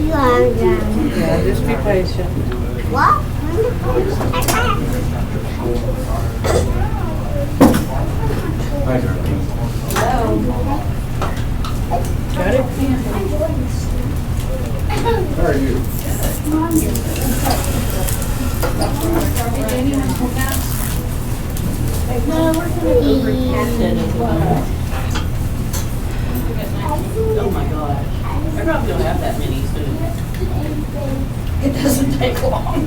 Yeah, just be patient. What? Hi, Darlene. Got it? How are you? No, we're gonna go for Canton as well. Oh my gosh. I probably don't have that many soon. It doesn't take long.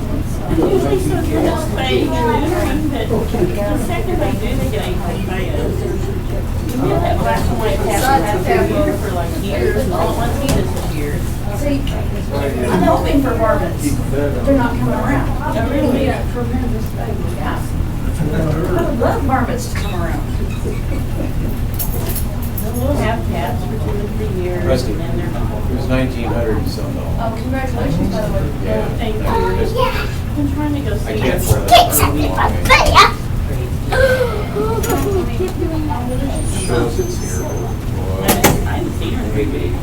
Usually so you're just paying and moving, but the second they do, they get 8 fans. You get that black and white tab here for like years, and all at once he disappears. I'm hoping for varmints, but they're not coming around. Oh, really? Yeah. I would love varmints to come around. We'll have cats for 2 or 3 years, Rusty. and then they're gone. It was 1900 and some dollars. Oh, congratulations, by the way. Yeah. Thank you. Yeah. I'm trying to go see I can't her. afford that. Shows it's here. I haven't seen her in 3 weeks.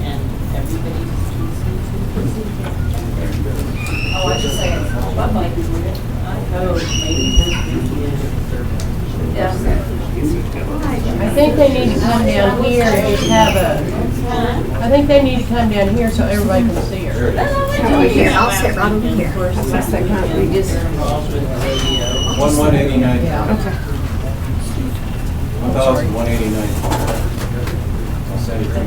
And everybody Oh, I just say it. Bye-bye. I hope maybe this weekend. Yeah. I think they need to come down here and just have a, I think they need to come down here so everybody can see her. Over here, I'll sit right over here. That's that kind of, we just, They're involved with the radio. 1189. yeah, okay. 1189. I'll send it to you.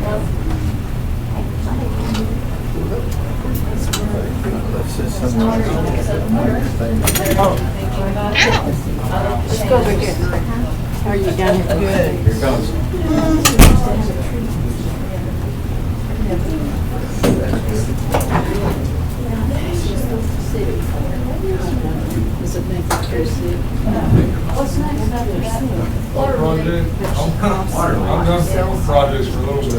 Let's go over here. How are you down here? Good. Here it comes. Project, I've done several projects for a little bit.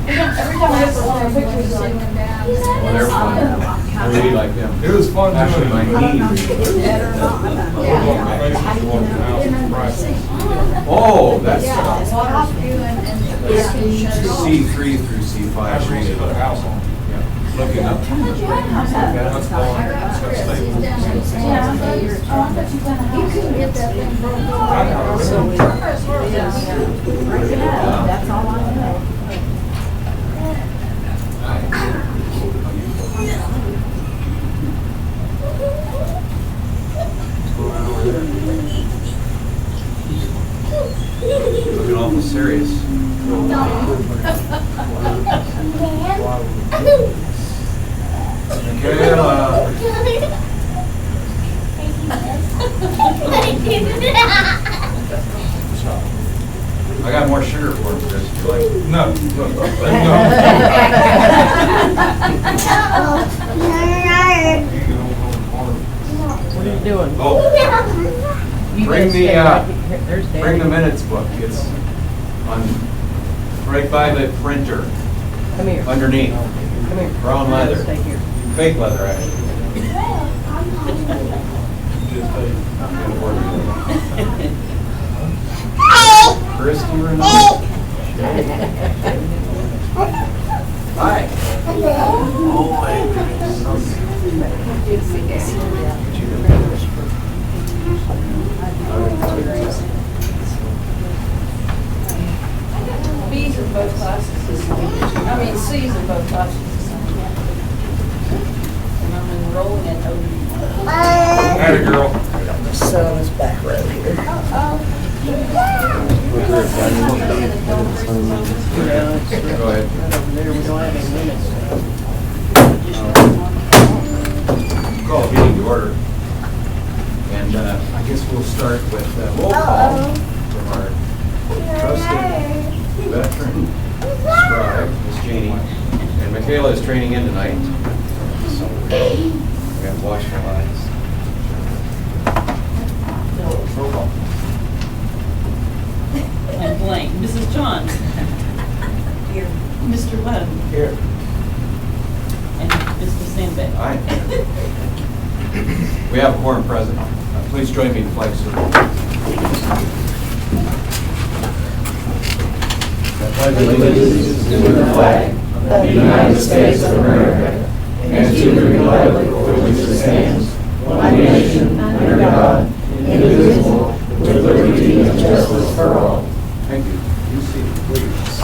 Every time I look at pictures of them down. Well, they're fun. I really like them. It was fun doing Actually, my it. knee. Oh, that's What I'm doing and. C3 through C5. Actually, we put a house on. Yeah. Looking up. That's fun. It's got staples. You couldn't get that thing broken. That's all I know. Looking awful serious. Michaela. I got more sugar for him, Chris, if you like. No. What are you doing? Oh, You Bring guys the, stay right here. There's Daddy. bring the minutes book. It's on, right by the printer, Come here. underneath. Come here. Brown leather. Stay here. Fake leather, actually. Christy Renault. Hi. Fees for both classes is I mean, C's in both options. And I'm enrolling at OU. Atta girl. Sun is back row here. Go ahead. There, we don't have any minutes. Call the meeting to order. And I guess we'll start with roll call from our trusted veteran scribe, Miss Janie. And Michaela is training in tonight. So we got watchful eyes. Roll call. And blank. Mrs. John. Here. Mr. Webb. Here. And Mr. Sandbeck. Aye. We have a quorum present. Please join me in flag salute. Allegiance to the flag of the United States of America and to the republic for which it stands, one nation, under God, indivisible, with liberty and justice for all. Thank you. You see, please.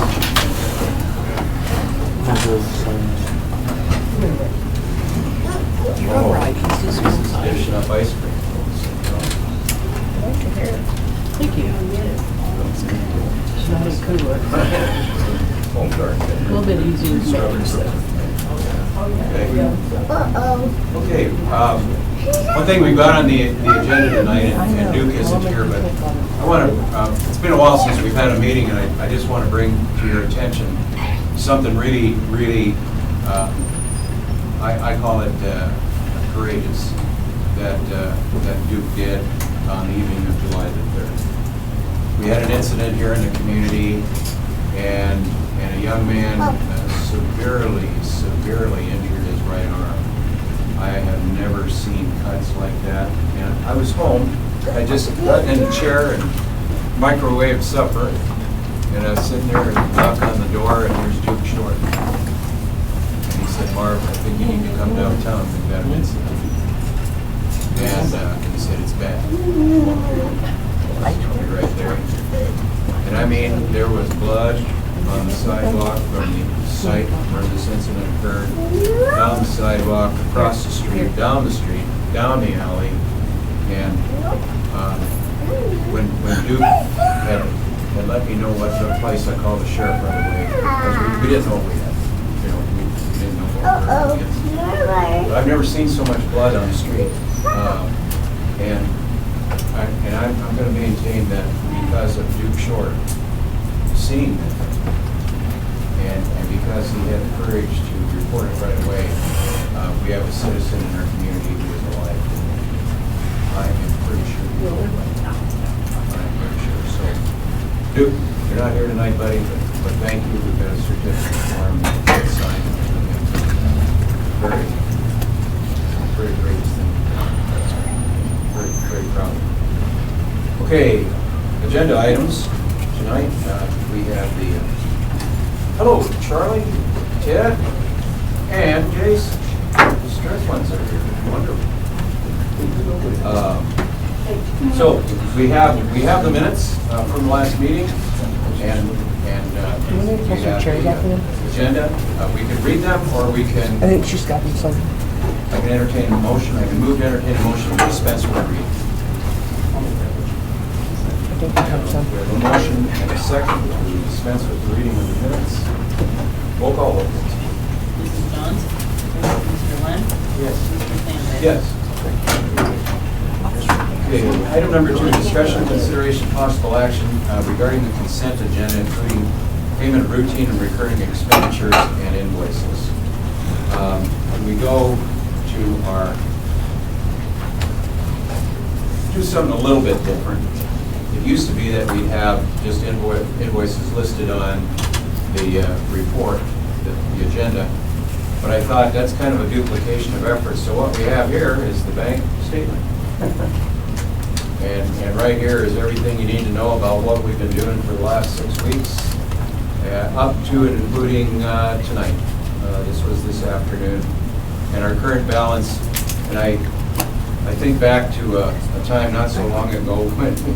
You're all right. He's just This is dishing up ice cream. Thank you. It's not as cooler. Home garden. A little bit easier to make. Okay, one thing we've got on the agenda tonight, and Duke isn't here, but I want to, it's been a while since we've had a meeting, and I just want to bring to your attention something really, really, I call it courageous, that Duke did on the evening of July the 3rd. We had an incident here in the community, and a young man severely injured his right arm. I have never seen cuts like that. And I was home, I just got in the chair and microwaved supper, and I was sitting there and knocked on the door, and there's Duke Short. And he said, "Marv, I think you need to come downtown, we've got an incident." And he said, "It's bad." Right there. And I mean, there was blood on the sidewalk from the site where this incident occurred, down the sidewalk, across the street, down the alley. And when Duke had let me know what took place, I called the sheriff right away, because we didn't know what we had. We didn't know what we were against. But I've never seen so much blood on the street. And I'm going to maintain that because of Duke Short seeing that, and because he had the courage to report it right away, we have a citizen in our community who is alive. I am pretty sure he will. I'm pretty sure. So, Duke, you're not here tonight, buddy, but thank you. We've got a certificate for him that's signed. Very greatest thing. Very proud. Okay, agenda items tonight. We have the hello, Charlie, Ted, and Jason. The strength ones are here. Wonderful. So we have the minutes from the last meeting, and we have the agenda. We can read them, or we can. I think she's got them somewhere. I can entertain a motion. I can move to entertain a motion to dispense with reading. We have a motion and a second to dispense with the reading of the minutes. Roll call, vote, please. Mrs. Johns. Mr. Lynn. Yes. Mr. Sandbeck. Yes. Okay, item number 2, discussion, consideration, possible action regarding the consent agenda, including payment of routine and recurring expenditures and invoices. When we go to our, do something a little bit different. It used to be that we'd have just invoices listed on the report, the agenda, but I thought that's kind of a duplication of effort. So what we have here is the bank statement. And right here is everything you need to know about what we've been doing for the last 6 weeks, up to and including tonight. This was this afternoon. And our current balance, and I think back to a time not so long ago when we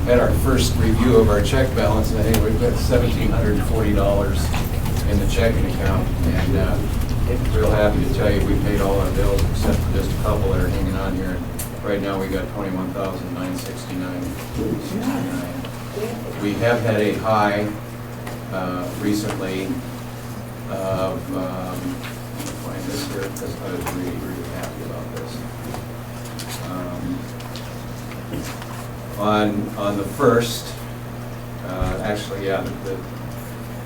had our first review of our check balance, and I think we've got $1,740 in the checking account, and real happy to tell you we paid all our bills except for just a couple that are hanging on here. Right now, we got $21,969. We have had a high recently of, let me find this here because I was really, really happy about this. On the first, actually, yeah,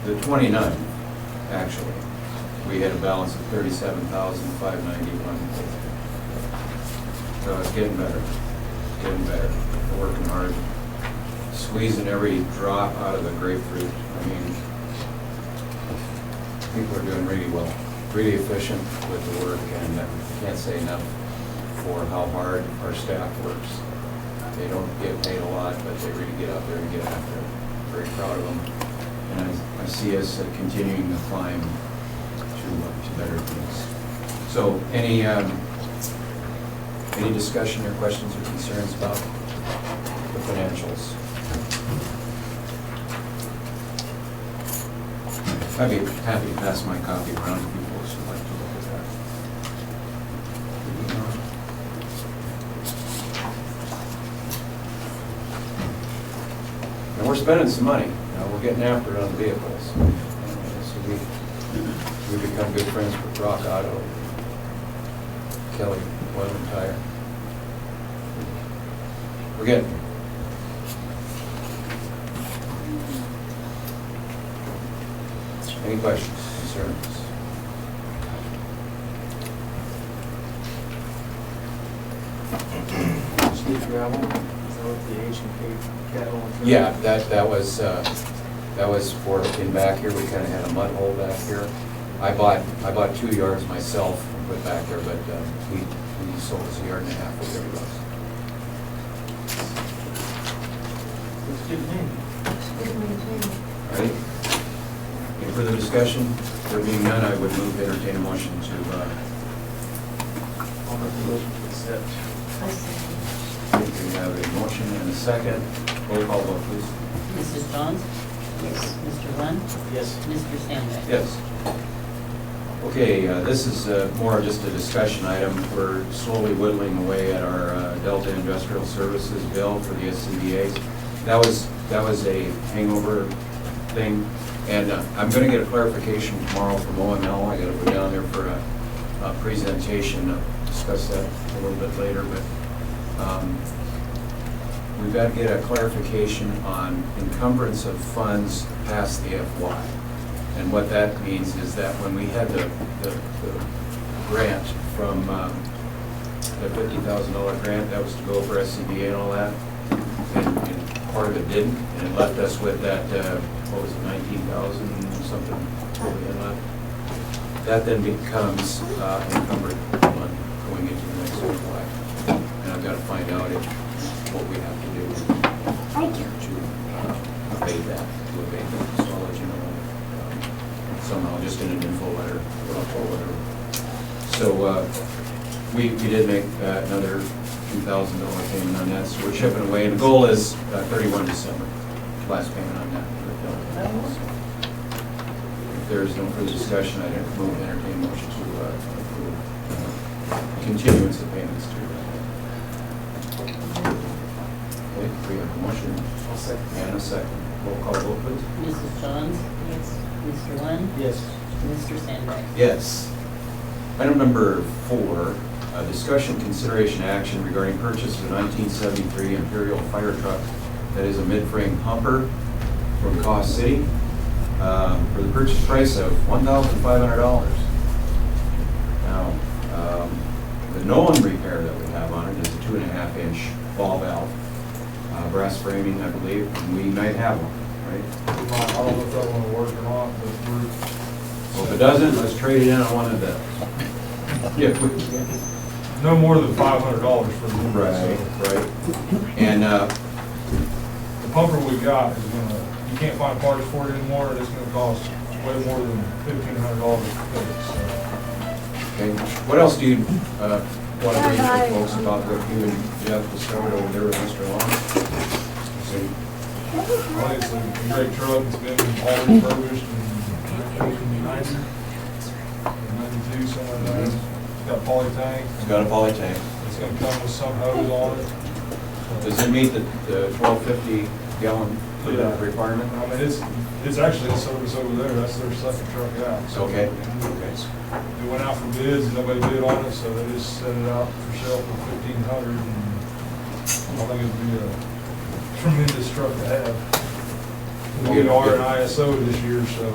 the 29th, actually, we had a balance of $37,591. So it's getting better, We're working hard, squeezing every drop out of the grapefruit. I mean, people are doing really well, really efficient with the work, and I can't say enough for how hard our staff works. They don't get paid a lot, but they really get out there and get after it. Very proud of them. And I see us continuing the climb to better things. So any discussion or questions or concerns about the financials? I'd be happy to pass my copy around to people who would like to look at that. And we're spending some money. We're getting after it on the vehicles. So we become good friends with Rock Auto, Kelly Oil and Tire. We're getting there. Any questions, concerns? Steep gravel, is that what the H&K cattle? Yeah, that was for in back here. We kind of had a mud hole back here. I bought 2 yards myself and put back there, but we sold us a yard and a half for $30. Looks good to me. All right. Any further discussion? There being none, I would move to entertain a motion to. I'll make the motion to accept. We have a motion and a second. Roll call vote, please. Mrs. Johns? Yes. Mr. Lund? Yes. Mr. Sandbeck? Yes. Okay, this is more of just a discussion item. We're slowly whittling away at our Delta Industrial Services bill for the SCBA's. That was a hangover thing, and I'm going to get a clarification tomorrow from OML. I got to go down there for a presentation. Discuss that a little bit later, but we've got to get a clarification on encumbrance of funds past the FY. And what that means is that when we had the grant from the $50,000 grant, that was to go for SCBA and all that, and part of it didn't, and it left us with that, what was it, 19,000 something totally left. That then becomes encumbered money going into the next FY. And I've got to find out what we have to do to abate that, So I'll let you know somehow, just in an info letter or whatever. So we did make another $2,000 payment on that, so we're chipping away. And the goal is 31 December, last payment on that. If there is no further discussion, I'd move and entertain motion to approve continuance of payments to Okay, we have a motion. I'll second. And a second. Roll call vote, please. Mrs. Johns? Yes. Mr. Lund? Yes. Mr. Sandbeck? Yes. Item number 4, discussion, consideration, action regarding purchase of a 1973 Imperial fire truck that is a mid-frame pumper from Cost City for the purchase price of $1,500. Now, the Nolan repair that we have on it is a 2.5-inch ball valve, brass framing, I believe, and we might have one, right? I don't know if that one will work or not, but we're. Well, if it doesn't, let's trade it in on one of those. Yeah, No more than $500 for the new. right. And The pumper we got is gonna, you can't find parts for it anymore, and it's gonna cost way more than $1,500 to fix, so. okay, what else do you want to bring to folks about what you and Jeff discovered over there with Mr. Long? So, I think it's a great truck, it's been all refurbished and everything can be 92, somewhere in there. It's got a poly tank. It's got a poly tank. It's gonna come with some hose on it. Does it meet the 1250 gallon Yeah. requirement? I mean, it's actually in service over there. That's their second truck out. So Okay. it went out for bids and nobody bid on it, so they just set it out for sale for 1,500. And I think it'd be a tremendous truck to have. We are in ISO this year, so,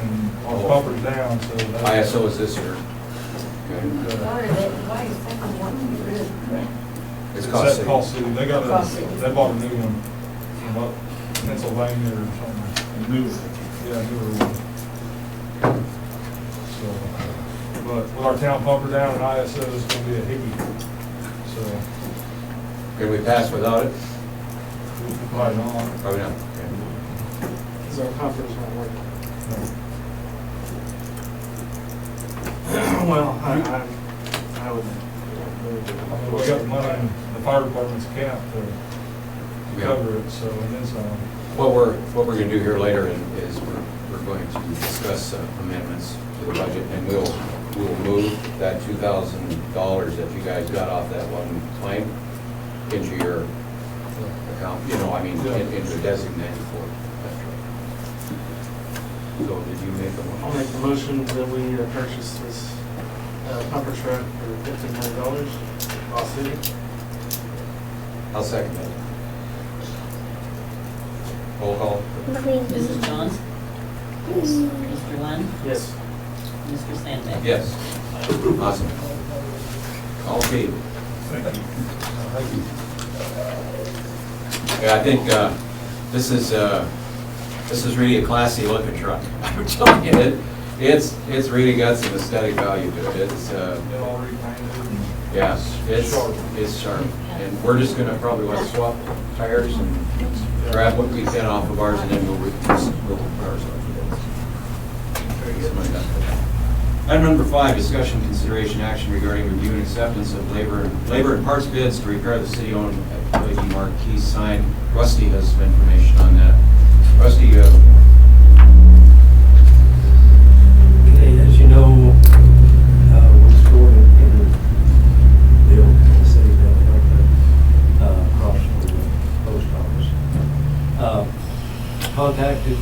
and our pumper's down, so. ISO is this year. Okay. Why is that the one you really? It's It's cost at savings. Cost City. They got Cost City. they bought a new one from up Pennsylvania or something. New. Yeah, newer one. So, but with our town pumper down in ISO, it's gonna be a hickey. So, Can we pass without it? probably not. Probably not. Because our pumper's not working. No. Well, I would. I mean, we got the money in the fire department's account to cover it, so, and then some. What we're gonna do here later is we're going to discuss amendments to the budget, and we'll move that $2,000 that you guys got off that one claim into your account, into designated for that truck. So did you make a I'll motion? make the motion that we purchase this pumper truck for $1,500, Cost City. I'll second that. Roll call. Mrs. Johns? Mr. Lund? Yes. Mr. Sandbeck? Yes. Awesome. Okay. Thank you. Yeah, I think this is really a classy looking truck. I'm telling you, it's really got some aesthetic value to it. It's Get all repainted and. yeah, Sharp. it's sharp. And we're just gonna probably want to swap tires and grab what we can off of ours, and then we'll ours off. Item number 5, discussion, consideration, action regarding review and acceptance of labor and parts bids to repair the city-owned LED marquee sign. Rusty has some information on that. Rusty, Okay, as you know, we're stored in the old city building across from the post office. Contacted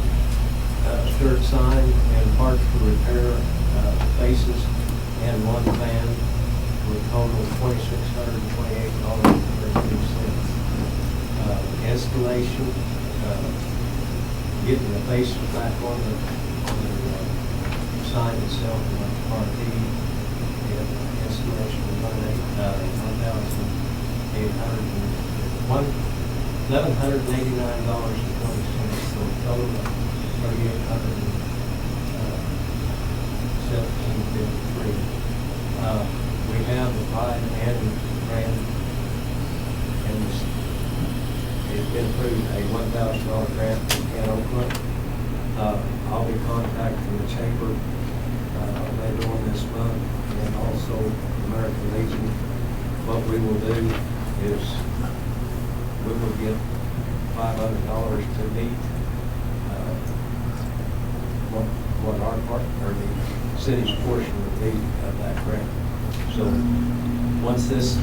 Third Sign and parts for repair, faces and one fan for a total of $2,628.32. Installation, getting the faces back on the sign itself, and the marquee, and installation of $1,189.20, so a total of $3,817.53. We have applied and ran, and it's been approved a $1,000 grant from Ken Oakland. I'll be contacting the chamber later on this month, and also American Legion. What we will do is we will get $500 to meet what our part, or the city's portion would be of that grant. So once these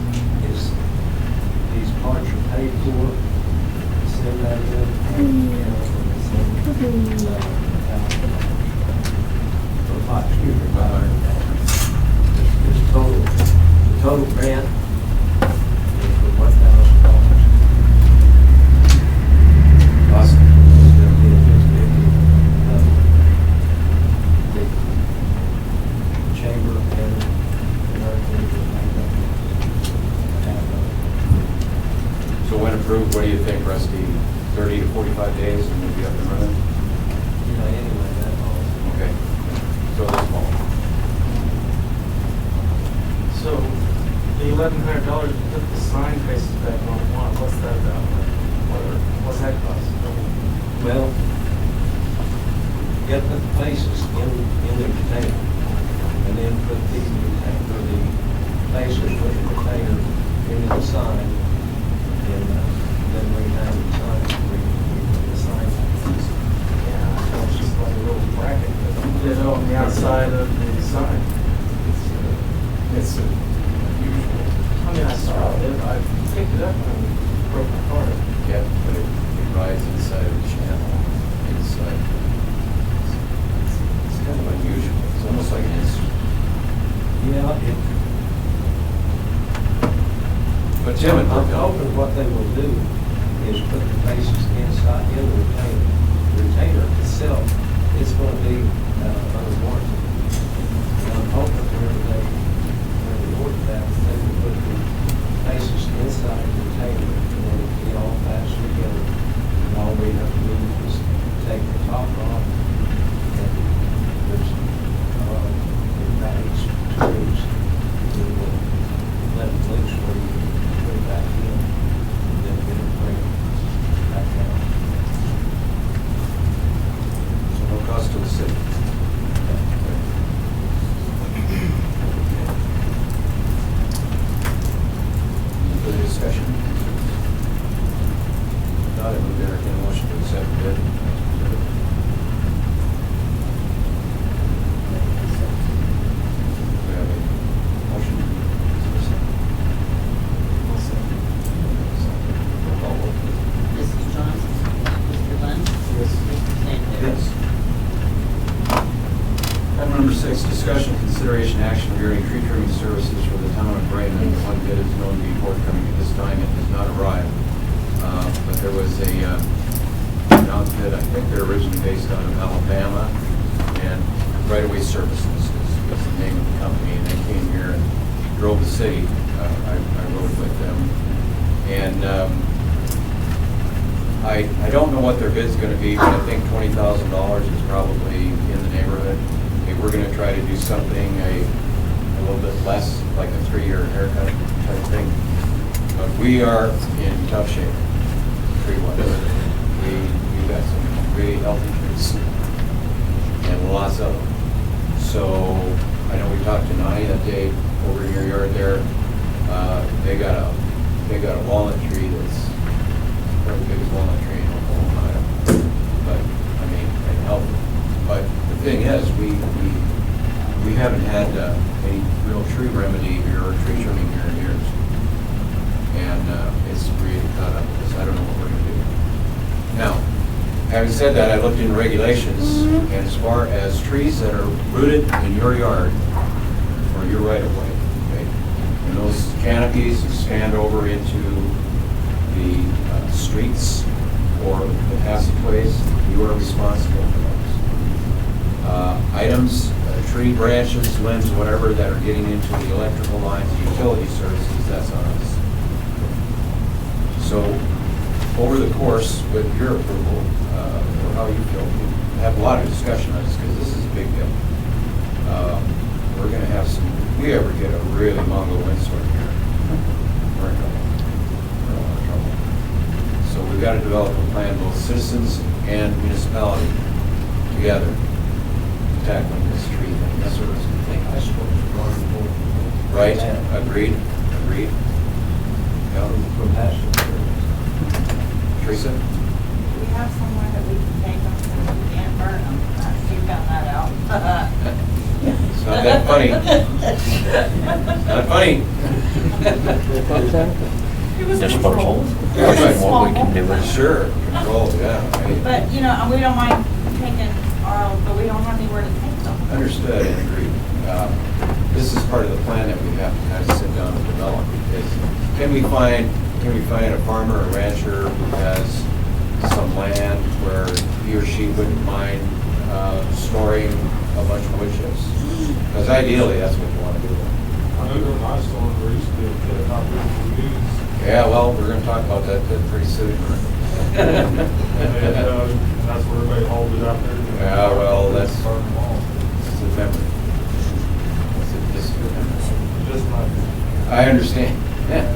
parts are paid for, send that in, and this total grant is for $1,000. awesome. It's going to be a the chamber and So when approved, what do you think, Rusty? 30 to 45 days, and we'll be up and running? anyway, that all. Okay. So this fall. So the $1,100 to put the sign faces back on, what's that about? What's that cost? Well, you got to put the faces in the container, and then put the faces with the container into the sign, and then we have the sign, we put the sign. Yeah, it's just like a little bracket. Put it on the outside of the sign. It's unusual. I mean, I saw it, I picked it up and broke my car. Yeah, but it rides inside of the channel, inside. It's kind of unusual. It's almost like an instrument. Yeah, But Jim, I'm hoping what they will do is put the faces inside in the retainer. The retainer itself is going to be under warranty. And I'm hoping whenever they order that, they will put the faces inside the retainer and then it'll be all fastened together. And all we have to do is take the top off and there's pneumatics, screws. We will let it loose where you put it back in, and then get it bring it back down. so no cost to the city. Any further discussion? Not, I move to entertain a motion to accept the bid. We have a motion. Roll call vote, please. Mrs. Johnson? Mr. Lund? Yes. Mr. Sands? Yes. Item number 6, discussion, consideration, action regarding tree trimming services for the town of Brighton. One bid is known to be forthcoming at this time. It has not arrived. But there was an outfit, I think they're originally based out of Alabama, and Right Away Services is the name of the company, and they came here and drove the city. I rode with them. And I don't know what their bid's gonna be, but I think $20,000 is probably in the neighborhood. Okay, we're gonna try to do something a little bit less, like a 3-year haircut type thing. But we are in tough shape, tree-wise. We've got some really healthy trees, and lots of them. So, I know we talked to Nani that day over in your yard there. They got a walnut tree that's probably the biggest walnut tree in Oklahoma. But, I mean, and healthy. But the thing is, we haven't had any real tree remedy here or tree trimming here in years. And it's really caught up with us. I don't know what we're gonna do. Now, having said that, I looked into regulations, and as far as trees that are rooted in your yard or your right of way, okay, and those canopies expand over into the streets or the passageways, you are responsible for those. Items, tree branches, limbs, whatever, that are getting into the electrical lines, utility services, that's on us. So, over the course, with your approval, or how you feel, we have a lot of discussion on this, because this is a big deal. We're gonna have some, if we ever get a really Mongo windstorm here, we're in trouble. We're in a lot of trouble. So we've got to develop a plan, both citizens and municipality together, tackling this tree thing. That's what I think. I suppose we're going forward. Right? Agreed? Agreed? Yeah. From passion. Teresa? We have somewhere that we can take them, so we can't burn them. You found that out. It's not that funny. Not funny. It was Just controlled. what we can do with it. Sure, control, yeah. Right. But, you know, we don't mind taking our own, but we don't have anywhere to take them. Understood and agreed. This is part of the plan that we have to kind of sit down and develop, because can we find a farmer, a rancher who has some land where he or she wouldn't mind storing a bunch of wood chips? Because ideally, that's what you want to do. I know during my storm, there used to be a pit out there for weeds. Yeah, well, we're going to talk about that pretty soon. And that's where everybody hauled it out there. Yeah, well, that's Burn them all. it's a memory. It's a memory. Just my. I understand. Yeah,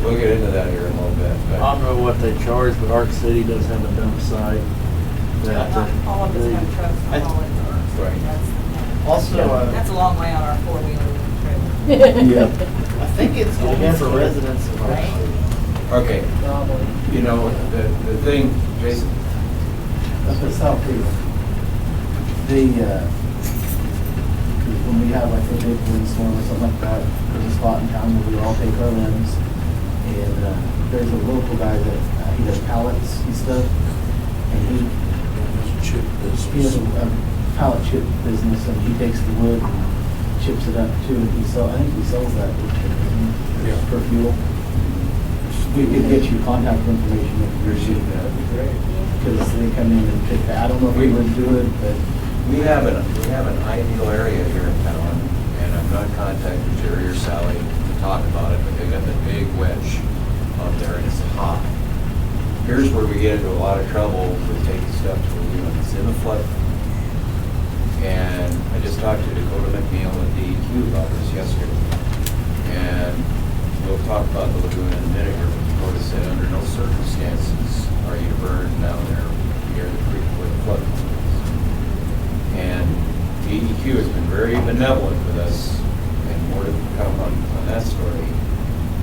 we'll get into that here in a little bit. I don't know what they charge, but Arc City does have a dump site that All of us have trucks to haul it. Right. Also, That's a long way on our four-wheeler trailer. yeah. I think it's only for residents of our Right. city. Okay, you know, the thing, Jason, Up at South Peter. The have like a big windstorm or something like that, there's a spot in town where we all take our limbs. And there's a local guy that he does pallets and stuff, and he has a pallet chip business, and he takes the wood and chips it up too, and I think he sells that for fuel. We could get you contact information if you're shooting that. That'd be great. Because they come in and pick that. I don't know if we would do it, but We have an ideal area here in town, and I've not contacted Jerry or Sally to talk about it, but they got that big wedge up there and it's hot. Here's where we get into a lot of trouble with taking stuff to the lagoon. It's in the flood. And I just talked to Dakota McNeil at DEQ about this yesterday. And we'll talk about the lagoon in a minute here, but Dakota said under no circumstances are you to burn down there near the creek where the flood is. And DEQ has been very benevolent with us, and more to come on that story.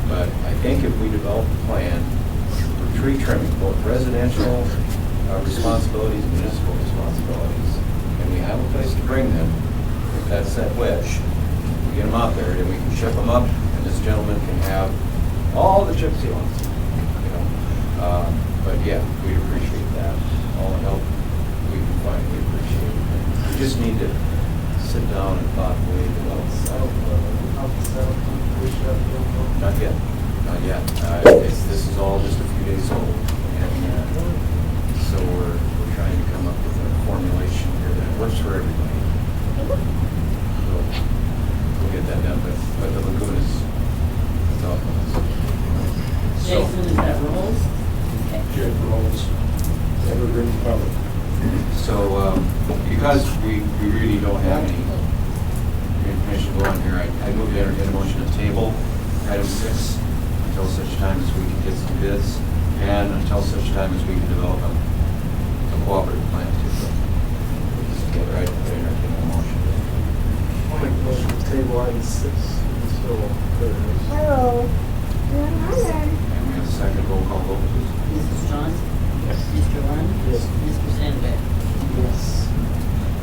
But I think if we develop a plan for tree trimming, both residential responsibilities and municipal responsibilities, and we have a place to bring them, if that's that wedge, we get them out there, and we can ship them up, and this gentleman can have all the chips he wants. You know, but yeah, we appreciate that. All the help we can find, we appreciate it. We just need to sit down and thoughtfully develop that. Not yet, not yet. This is all just a few days old, and so we're trying to come up with a formulation here that works for everybody. We'll get that done, but the lagoon is off the list. Jason, is that rules? Okay. Jeff Rolls, Evergreen Public. So, because we really don't have any information to go on here, I move to entertain a motion to table item 6 until such time as we can get some bids and until such time as we can develop a cooperative plan to put this together. I entertain a motion. I'll make a motion to table item 6 until further notice. Hello. And we have a second roll call vote, please. Mrs. Johns? Yes. Mr. Lund? Yes. Mr. Sandberg? Yes.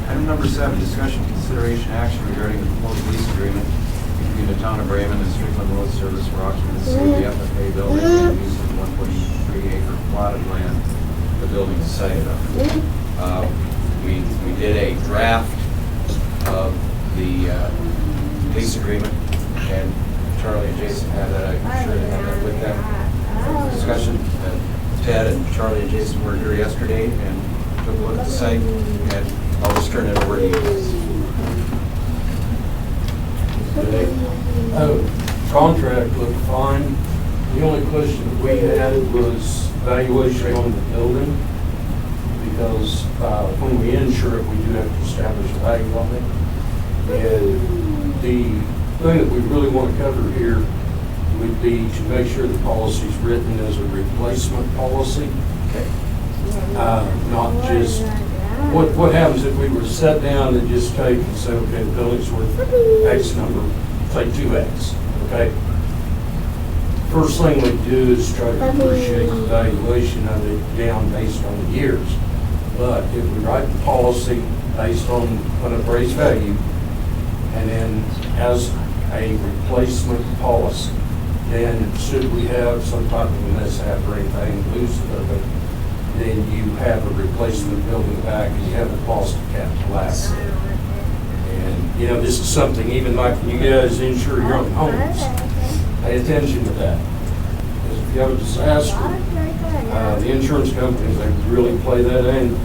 Item number 7, discussion, consideration, action regarding the proposed lease agreement between the town of Bremen and Strickland Road Service for occupancy of the FFA building and use of 1.3-acre plot of land the building is sited on. We did a draft of the lease agreement, and Charlie and Jason have that. I'm sure they have that with them. Discussion, Ted and Charlie and Jason were here yesterday and took a look at the site, and I'll just turn it over to you. Contract looked fine. The only question that we had was valuation on the building, because when we insure it, we do have to establish a value on it. And the thing that we really want to cover here would be to make sure the policy is written as a replacement policy. Not just, what happens if we were to sit down and just take and say, okay, the building's worth X number, say 2X, okay? First thing we do is try to appreciate the valuation of it down based on the years. But if we write the policy based on an appraised value, and then as a replacement policy, then should we have some type of mishap or anything loose of it, then you have a replacement building back and you haven't lost a capital asset. And, you know, this is something, even like when you guys insure your own homes, pay attention to that. Because if you have a disaster, the insurance companies, they really play that in.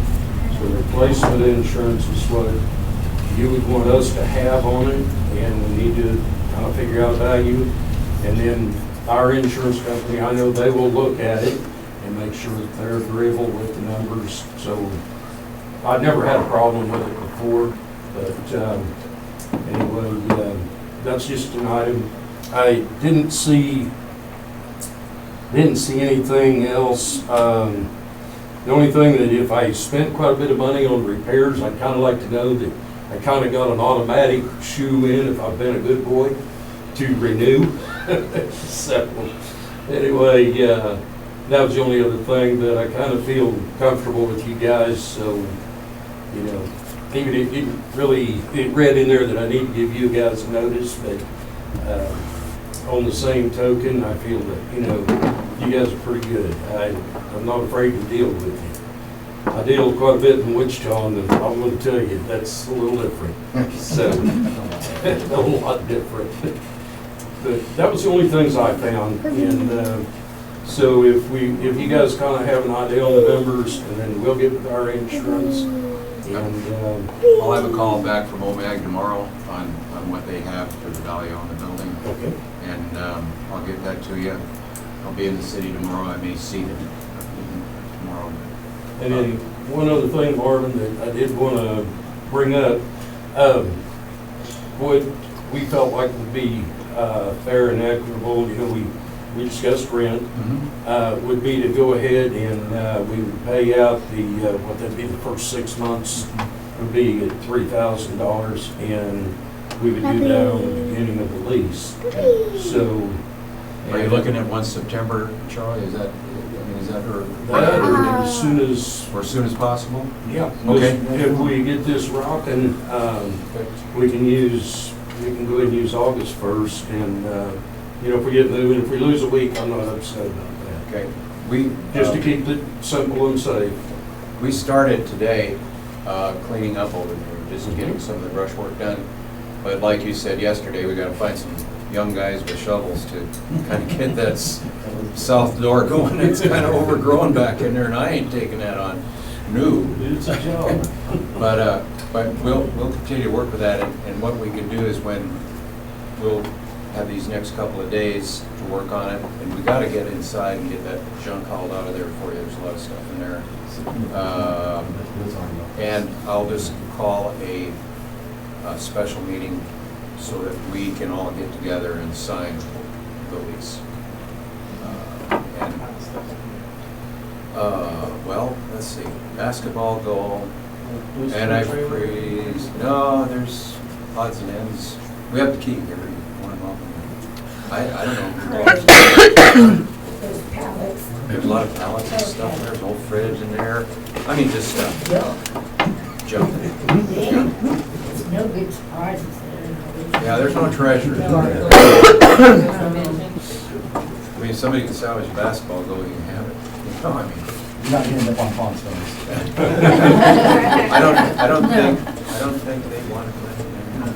So replacement insurance is what you would want us to have on it, and we need to kind of figure out value. And then our insurance company, I know they will look at it and make sure that they're agreeable with the numbers. So I've never had a problem with it before, but anyway, that's just an item. I didn't see anything else. The only thing that if I spent quite a bit of money on repairs, I'd kind of like to know that I kind of got an automatic shoe in if I've been a good boy to renew. So anyway, that was the only other thing, but I kind of feel comfortable with you guys. So, you know, it read in there that I need to give you guys notice, but on the same token, I feel that, you guys are pretty good. I'm not afraid to deal with you. I deal quite a bit in Wichita, and I'm going to tell you, that's a little different. So, a lot different. But that was the only things I found. And so if you guys kind of have an idea on the numbers, and then we'll get with our insurance. And I'll have a call back from OMAG tomorrow on what they have for the value on the building. okay. And I'll get that to you. I'll be in the city tomorrow. I may see them tomorrow. And then one other thing, Marvin, that I did want to bring up, what we felt like would be fair and equitable, we discussed rent, would be to go ahead and we would pay out what that'd be the first 6 months would be at $3,000, and we would do that on the beginning of the lease. So. Are you looking at 1 September, Charlie? Is that her? That, or as soon as. Or as soon as possible? Yeah. Okay. If we get this rocking, we can go ahead and use August 1st, and, if we get moving, if we lose a week, I'm not upset about that. Okay. Just to keep it simple and safe. We started today cleaning up over there, just getting some of the brush work done. But like you said yesterday, we gotta find some young guys with shovels to kind of get that south door going. It's kind of overgrown back in there, and I ain't taking that on new. It's a job. But we'll continue to work with that, and what we can do is when we'll have these next couple of days to work on it, and we gotta get inside and get that junk hauled out of there for you. There's a lot of stuff in there. And I'll just call a special meeting so that we can all get together and sign the lease. Well, let's see, basketball goal, antifreeze, no, there's odds and ends. We have the key here, you want them open? I don't know. There's pallets. There's a lot of pallets and stuff, there's an old fridge in there. I mean, just junk. It's no big surprises there. Yeah, there's no treasure. I mean, if somebody can salvage a basketball goal, you can have it. I mean, You're not gonna end up on Palm Stones. I don't think they want to live in there.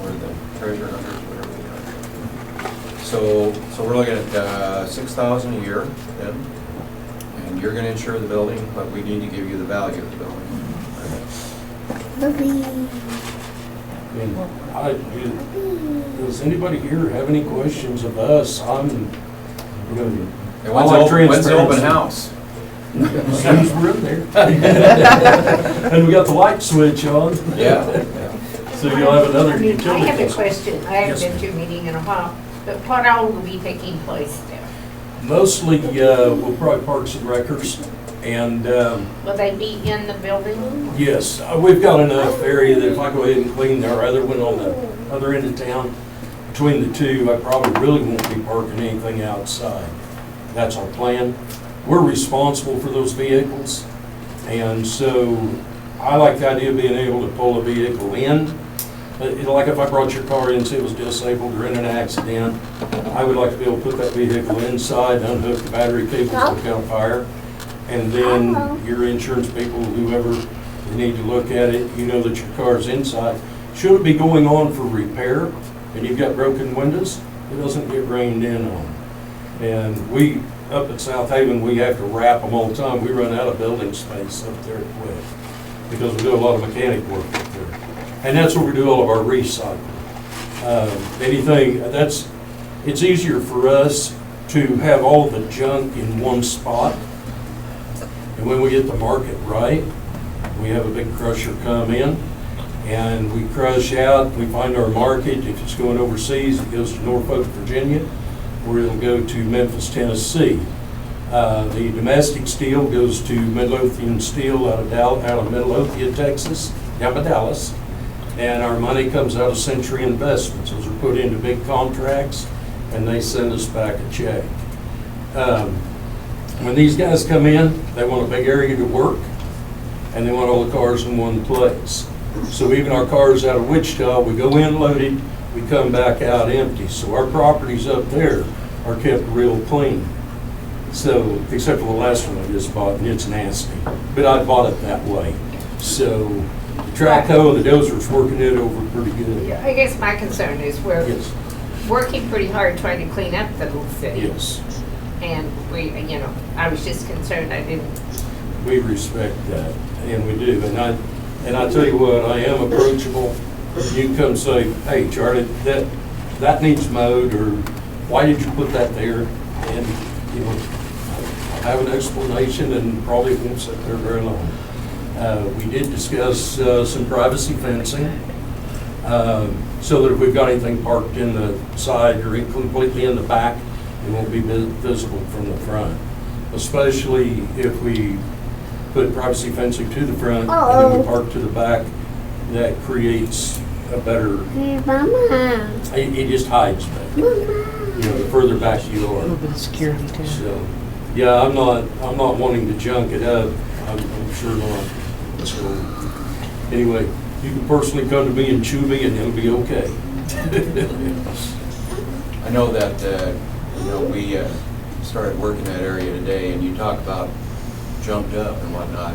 Or the treasure hunters, whatever they are. So we're looking at 6,000 a year then, and you're going to insure the building, but we need to give you the value of the building. Does anybody here have any questions of us? And when's the open house? As soon as we're in there. And we got the light switch on. Yeah. So you'll have another I utility. have a question. I haven't Yes, been to a meeting in a while, but what all will be taking place there? Mostly, we'll probably park some wreckers, and Will they be in the building? yes, we've got enough area that if I go ahead and clean our other one on the other end of town, between the two, I probably really won't be parking anything outside. That's our plan. We're responsible for those vehicles, and so I like the idea of being able to pull a vehicle in. Like if I brought your car in, say it was disabled or in an accident, I would like to be able to put that vehicle inside, unhook the battery cables that got fire, and then your insurance people, whoever they need to look at it, you know that your car's inside. Should it be going on for repair and you've got broken windows, it doesn't get rained in on. And we, up at South Haven, we have to wrap them all the time. We run out of building space up there quick because we do a lot of mechanic work up there. And that's where we do all of our recycling. It's easier for us to have all of the junk in one spot. And when we get the market right, we have a big crusher come in and we crush out, we find our market. If it's going overseas, it goes to Norfolk, Virginia, or it'll go to Memphis, Tennessee. The domestic steel goes to Midlothian Steel out of Midlothian, Texas, down by Dallas. And our money comes out of Century Investments. Those are put into big contracts, and they send us back a check. When these guys come in, they want a big area to work. and they want all the cars in one place. So even our cars out of Wichita, we go in loaded, we come back out empty. So our properties up there are kept real clean. So, except for the last one I just bought, and it's nasty. But I bought it that way. So the track hoe and the dozer's working it over pretty good. I guess my concern is we're Yes, working pretty hard trying to clean up the little city. yes. And we, I was just concerned I didn't. We respect that, and we do. And I tell you what, I am approachable. You can come say, hey, Charlie, that needs mowed, or why did you put that there? And, I have an explanation, and probably won't sit there very long. We did discuss some privacy fencing, so that if we've got anything parked in the side or completely in the back, it won't be visible from the front. Especially if we put privacy fencing to the front and then we park to the back, that creates a better, it just hides better. The further back you are. A little bit of security too. So, yeah, I'm not wanting to junk it up. I'm sure not. So, anyway, you can personally come to me and chew me, and it'll be okay. I know that, we started working that area today, and you talk about jumped up and whatnot.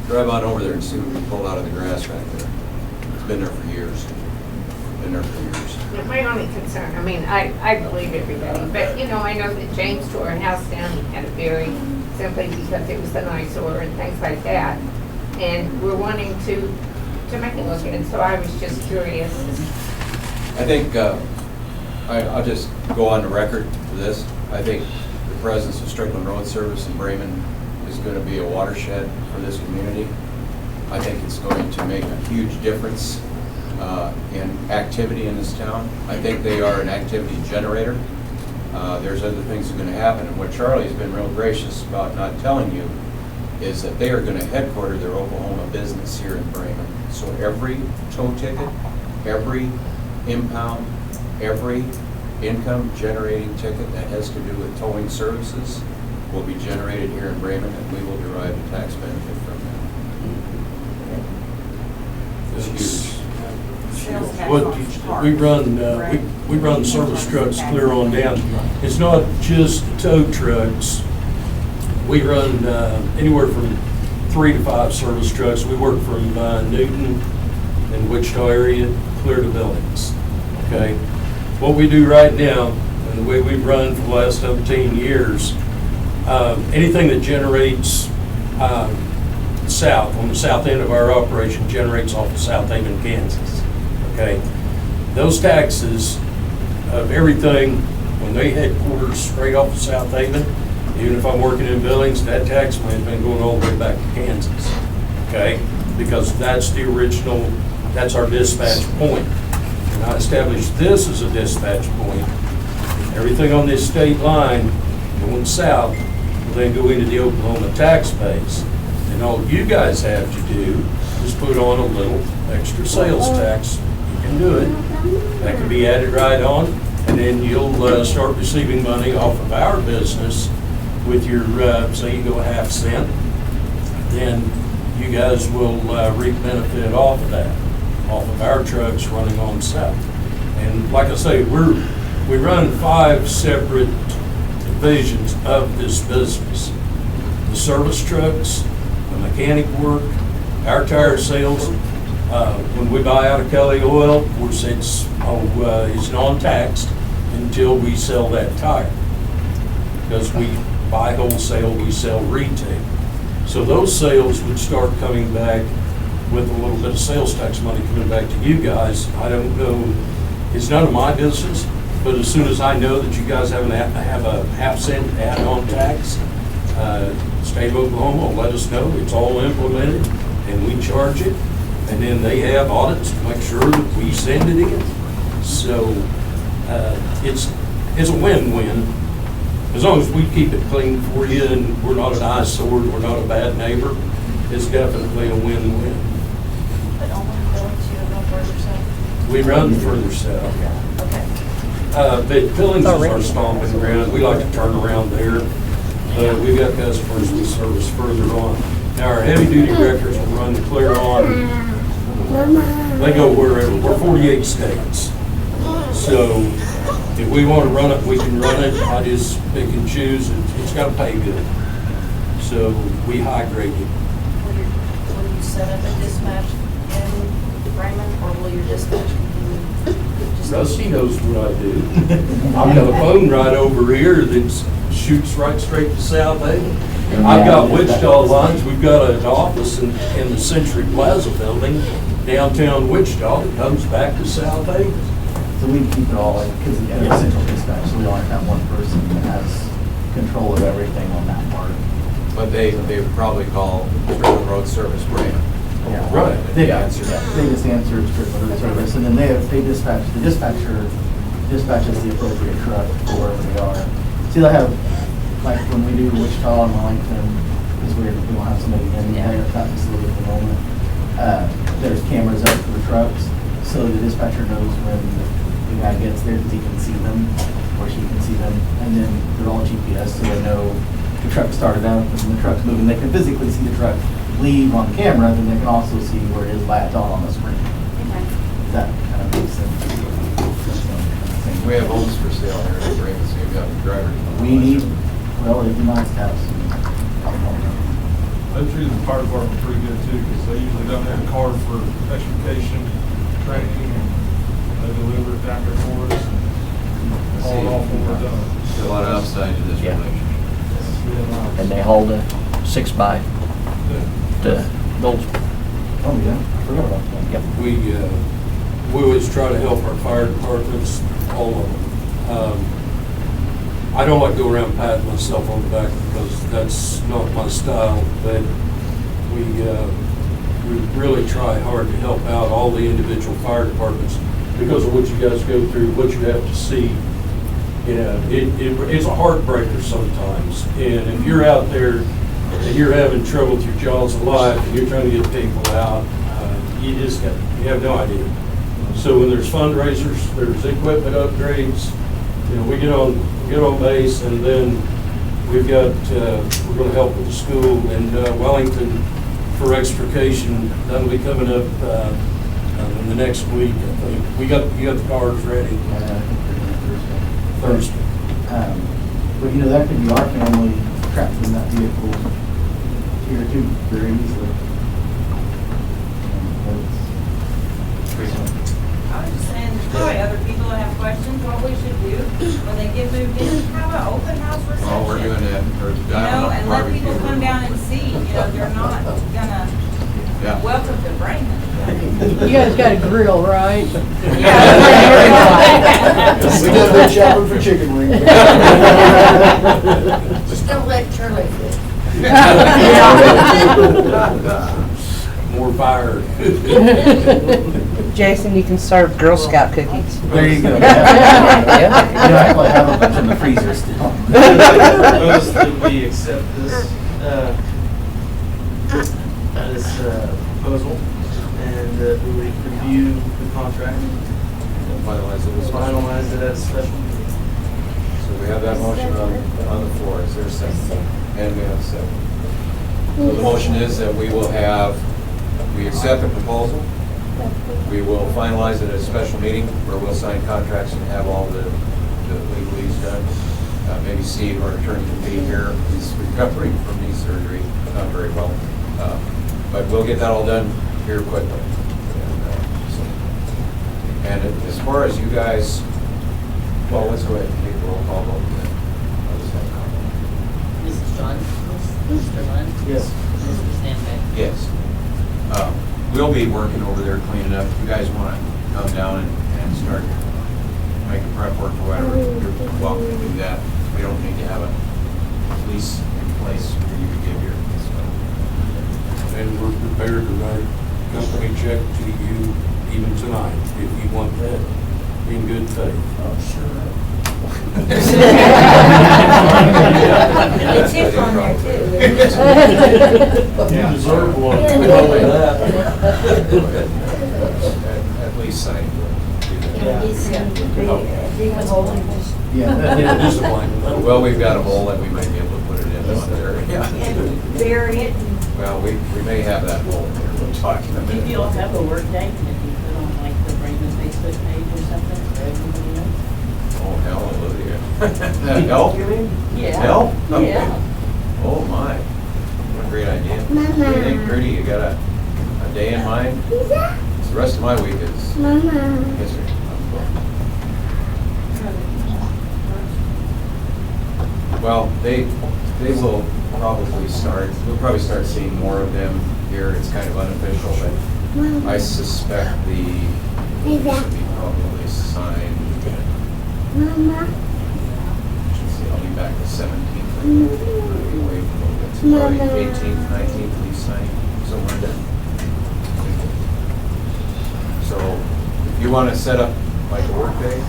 Drive on over there and see what we pulled out of the grass back there. It's been there for years. My only concern, I believe everybody, but I know that James tore a house down, he had it buried simply because it was an eyesore and things like that. And we're wanting to make it look good, so I was just curious. I think, I'll just go on the record for this. I think the presence of Strickland Road Service in Bremen is going to be a watershed for this community. I think it's going to make a huge difference in activity in this town. I think they are an activity generator. There's other things that are going to happen, and what Charlie's been real gracious about not telling you is that they are going to headquarter their Oklahoma business here in Bremen. So every tow ticket, every impound, every income generating ticket that has to do with towing services will be generated here in Bremen, and we will derive a tax benefit from that. It's huge. What we run service trucks clear on down. It's not just tow trucks. We run anywhere from 3 to 5 service trucks. We work from Newton and Wichita area clear to Billings. Okay. What we do right now, and the way we've run for the last 17 years, anything that generates south, on the south end of our operation, generates off of South Haven, Kansas. Okay, those taxes of everything, when they headquarters straight off of South Haven, even if I'm working in Billings, that tax man's been going all the way back to Kansas. Okay, because that's the original, that's our dispatch point. And I established this as a dispatch point. Everything on this state line going south will then go into the Oklahoma tax base. And all you guys have to do is put on a little extra sales tax. You can do it. That can be added right on, and then you'll start receiving money off of our business with your, say you go a half cent, then you guys will reap benefit off of that, off of our trucks running on south. And like I say, we run 5 separate divisions of this business. The service trucks, the mechanic work, our tire sales. When we buy out of Kelly Oil, of course it's non-taxed until we sell that tire. Because we buy wholesale, we sell retail. So those sales would start coming back with a little bit of sales tax money coming back to you guys. I don't know, it's none of my business, but as soon as I know that you guys have a half cent add-on tax, State of Oklahoma will let us know it's all implemented and we charge it, and then they have audits to make sure that we send it in. So it's a win-win. As long as we keep it clean for you and we're not an eyesore, we're not a bad neighbor, it's definitely a win-win. But only Billings, you don't know further south? We run further south. Okay. But Billings is our stomping ground. We like to turn around there. We've got customers we service further on. Now, our heavy-duty wreckers will run clear on, they go wherever, we're 48 states. So if we want to run it, we can run it. I just pick and choose. It's got to pay good. So we high grade it. Will you set up a dispatch in Raymond, or will your dispatch continue? Just- Rusty knows what I do. I've got a phone right over here that shoots right straight to South Haven. I've got Wichita lines. We've got an office in the Century Plaza building, downtown Wichita, that comes back to South Haven. So we keep it all, because it's a central dispatch, so we only have one person that has control of everything on that part. But they would probably call Strickland Road Service Brandon. Yeah. Right. They answer that. They just answer Strickland Road Service, and then they dispatch, the dispatcher dispatches the appropriate truck for wherever they are. See, they'll have, like when we do Wichita and Wellington, it's weird, we don't have somebody in there at that facility at the moment. There's cameras up for the trucks, so the dispatcher knows when the guy gets there, because he can see them, or she can see them, and then they're all GPS, so they know the truck started up, and the truck's moving. They can physically see the truck leave on camera, then they can also see where it is latched on the screen. That kind of makes sense. We have homes for sale here in Brandon, so you've got drivers. We need, well, it'd be nice to have some. They treat the fire department pretty good too, because they usually don't have a car for extrication, training, and they deliver it down there for us and haul it off when we're done. There's a lot of upside to this Yeah. relationship. It's real nice. And they haul the 6x to Goldsboro. Oh, yeah, I forgot about that. Yep. We always try to help our fire departments, all of them. I don't like to go around patting myself on the back because that's not my style, but we really try hard to help out all the individual fire departments because of what you guys go through, what you have to see. You know, it's a heartbreaker sometimes. And if you're out there and you're having trouble with your jaws of life and you're trying to get people out, you have no idea. So when there's fundraisers, there's equipment upgrades, you know, we get on base, and then we've got, we're gonna help with the school in Wellington for extrication. That'll be coming up in the next week, I think. You got the cars ready. Yeah, I think they're doing Thursday. But you know, that could be our family trapped in that vehicle here too, very easily. I was just saying, there's probably other people that have questions, what we should do when they get moved in, have an open house reception. All we're doing that, or You know, and let people come down and see, you know, they're not gonna, Yeah. welcome to Brandon. You guys got a grill, right? We just been shopping for chicken wings. Just don't let Charlie fit. More fire. Jason, you can serve Girl Scout cookies. There you go. Yeah. You know, I probably have a bunch in the freezer still. Propose that we accept this, proposal, and that we review the contract, Finalize it. finalize it at a special meeting. So we have that motion on the floor. Is there a second? And we have a second. So the motion is that we accept the proposal. We will finalize it at a special meeting where we'll sign contracts and have all the legalese done. Maybe Steve, our attorney, can be here. He's recovering from knee surgery, not very well. But we'll get that all done here quickly. And as far as you guys, well, let's go ahead and take a roll call vote. I'll just have a comment. Mrs. John, Mr. Lund, Yes. Mr. Stanback. Yes. We'll be working over there cleaning up. If you guys want to come down and start making prep work or whatever, you're welcome to do that. We don't need to have a lease in place for you to give your, And we're prepared to write a company check to you even tonight, if you want that, in good faith. Oh, sure. The tip on there too. You deserve one, tell me that. at least sign. Yeah. Disappointing. Well, we've got a hole that we might be able to put it in. Yeah. Bury it and Well, we may have that hole there, we'll talk in a minute. If you all have a work day, if you put on like the Brainerd Facebook page or something for everybody else. Oh, hallelujah. Help, you mean? Yeah. Help? Okay. Yeah. Oh, my. What a great idea. What do you think, Gertie? You got a day in mind? The rest of my week is history. Well, they will probably start, we'll probably start seeing more of them here. It's kind of unofficial, but I suspect the should be probably signed. Let's see, I'll be back the 17th. I'll be away for a little bit. So probably 18th, 19th, lease signing, somewhere there. So if you want to set up like a work day,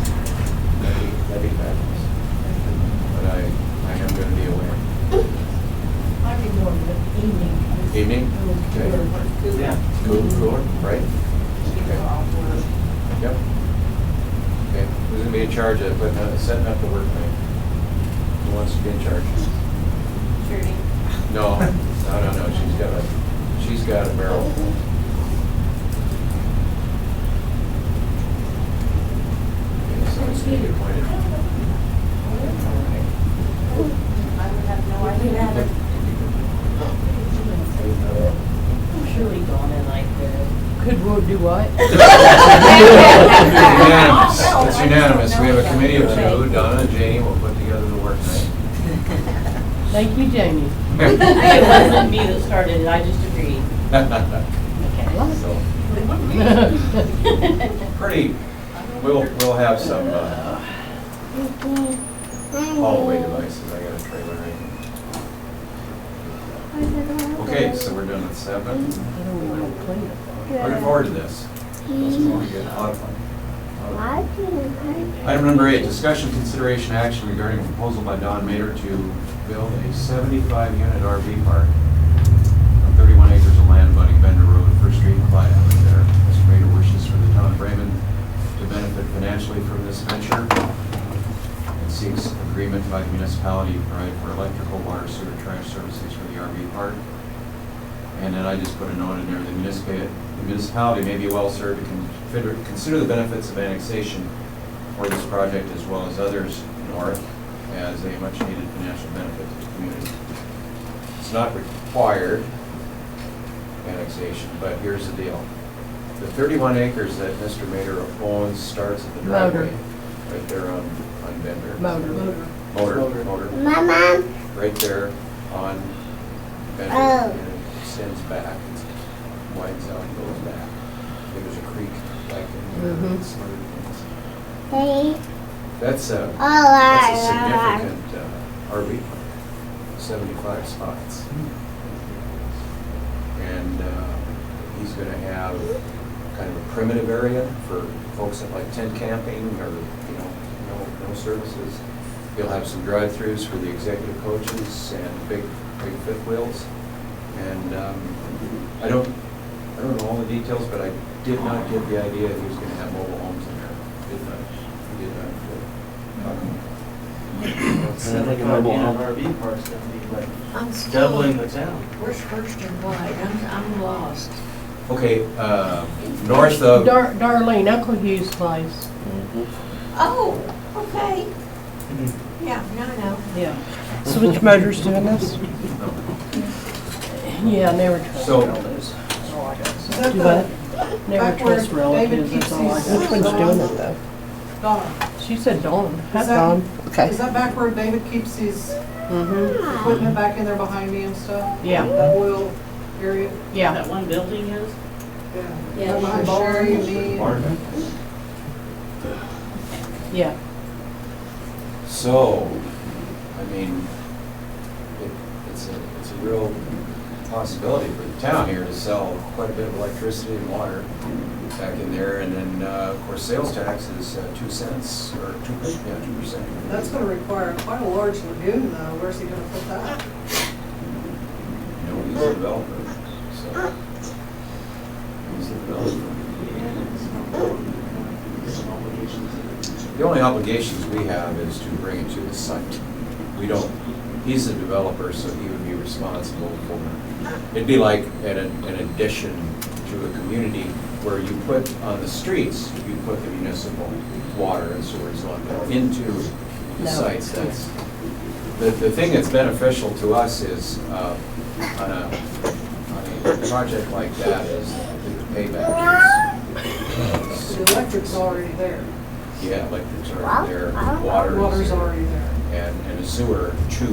that'd be fabulous. But I am going to be away. Might be more of the evening. Evening? Okay. Yeah. Cooler, right? Okay. Yep. Okay, who's gonna be in charge of setting up the work night? Who wants to be in charge? Judy. No, she's got a barrel. Okay, someone's gonna get appointed. I would have no idea. I'm surely Donna like the. Could we do what? Unanimous, it's unanimous. We have a committee of two, Donna and Janie will put together the work night. Thank you, Jamie. It wasn't me that started it, I just agreed. So, pretty, we'll have some hallway devices. I got a trailer right here. Okay, so we're done at 7. Looking forward to this. It's going to get a lot of fun. Item number 8, discussion, consideration, action regarding a proposal by Don Mader to build a 75-unit RV park on 31 acres of land abutting Bender Road, First Street, and Clyde Avenue there. Mr. Mader wishes for the town of Raymond to benefit financially from this venture and seeks agreement by the municipality to provide for electrical, water, sewer, trash services for the RV park. And then I just put a note in there, the municipality may be well served to consider the benefits of annexation for this project as well as others north as a much needed financial benefit to the community. It's not required annexation, but here's the deal. The 31 acres that Mr. Mader owns starts at the driveway, right there on Bender. Motor. Mama. Right there on Bender. And it extends back, it widens out and goes back. There's a creek like in there, and some other things. Hey. That's a significant RV park, 75 spots. And he's going to have kind of a primitive area for folks that like tent camping or, no services. He'll have some drive-throughs for the executive coaches and big fifth wheels. And I don't know all the details, but I did not get the idea that he was going to have mobile homes in there. He did not. I think a mobile home RV park's gonna be like doubling the town. Where's First and White? I'm lost. Okay, north of. Darlene, Uncle Hugh's place. Oh, okay. Yeah, now I know. Yeah. Switch Motors doing this? Yeah, never trust So- relatives. That's all I got to say. Do what? Never Back where trust David relatives, keeps that's all I his- got. Which one's doing it though? Donna, She said Dawn. That's that- Dawn. Okay. is that back where David keeps his Mm-hmm. equipment back in there behind me and stuff? Yeah. That oil area? Yeah. That one building is? Yeah. Behind Barry and me. Yeah. So, I mean, it's a real possibility for the town here to sell quite a bit of electricity and water back in there, and then, of course, sales tax is 2 cents, or 2%. That's gonna require quite a large lagoon though. Where's he gonna put that? He's a developer, so. He's a developer. The only obligations we have is to bring it to the site. We don't, he's a developer, so he would be responsible for it'd be like an addition to a community where you put on the streets, you put the municipal water and sewers line into the sites. That's, the thing that's beneficial to us is, on a project like that is the payback is. The electric's already there. Yeah, electric's already there, water is Water's there. already there. And the sewer to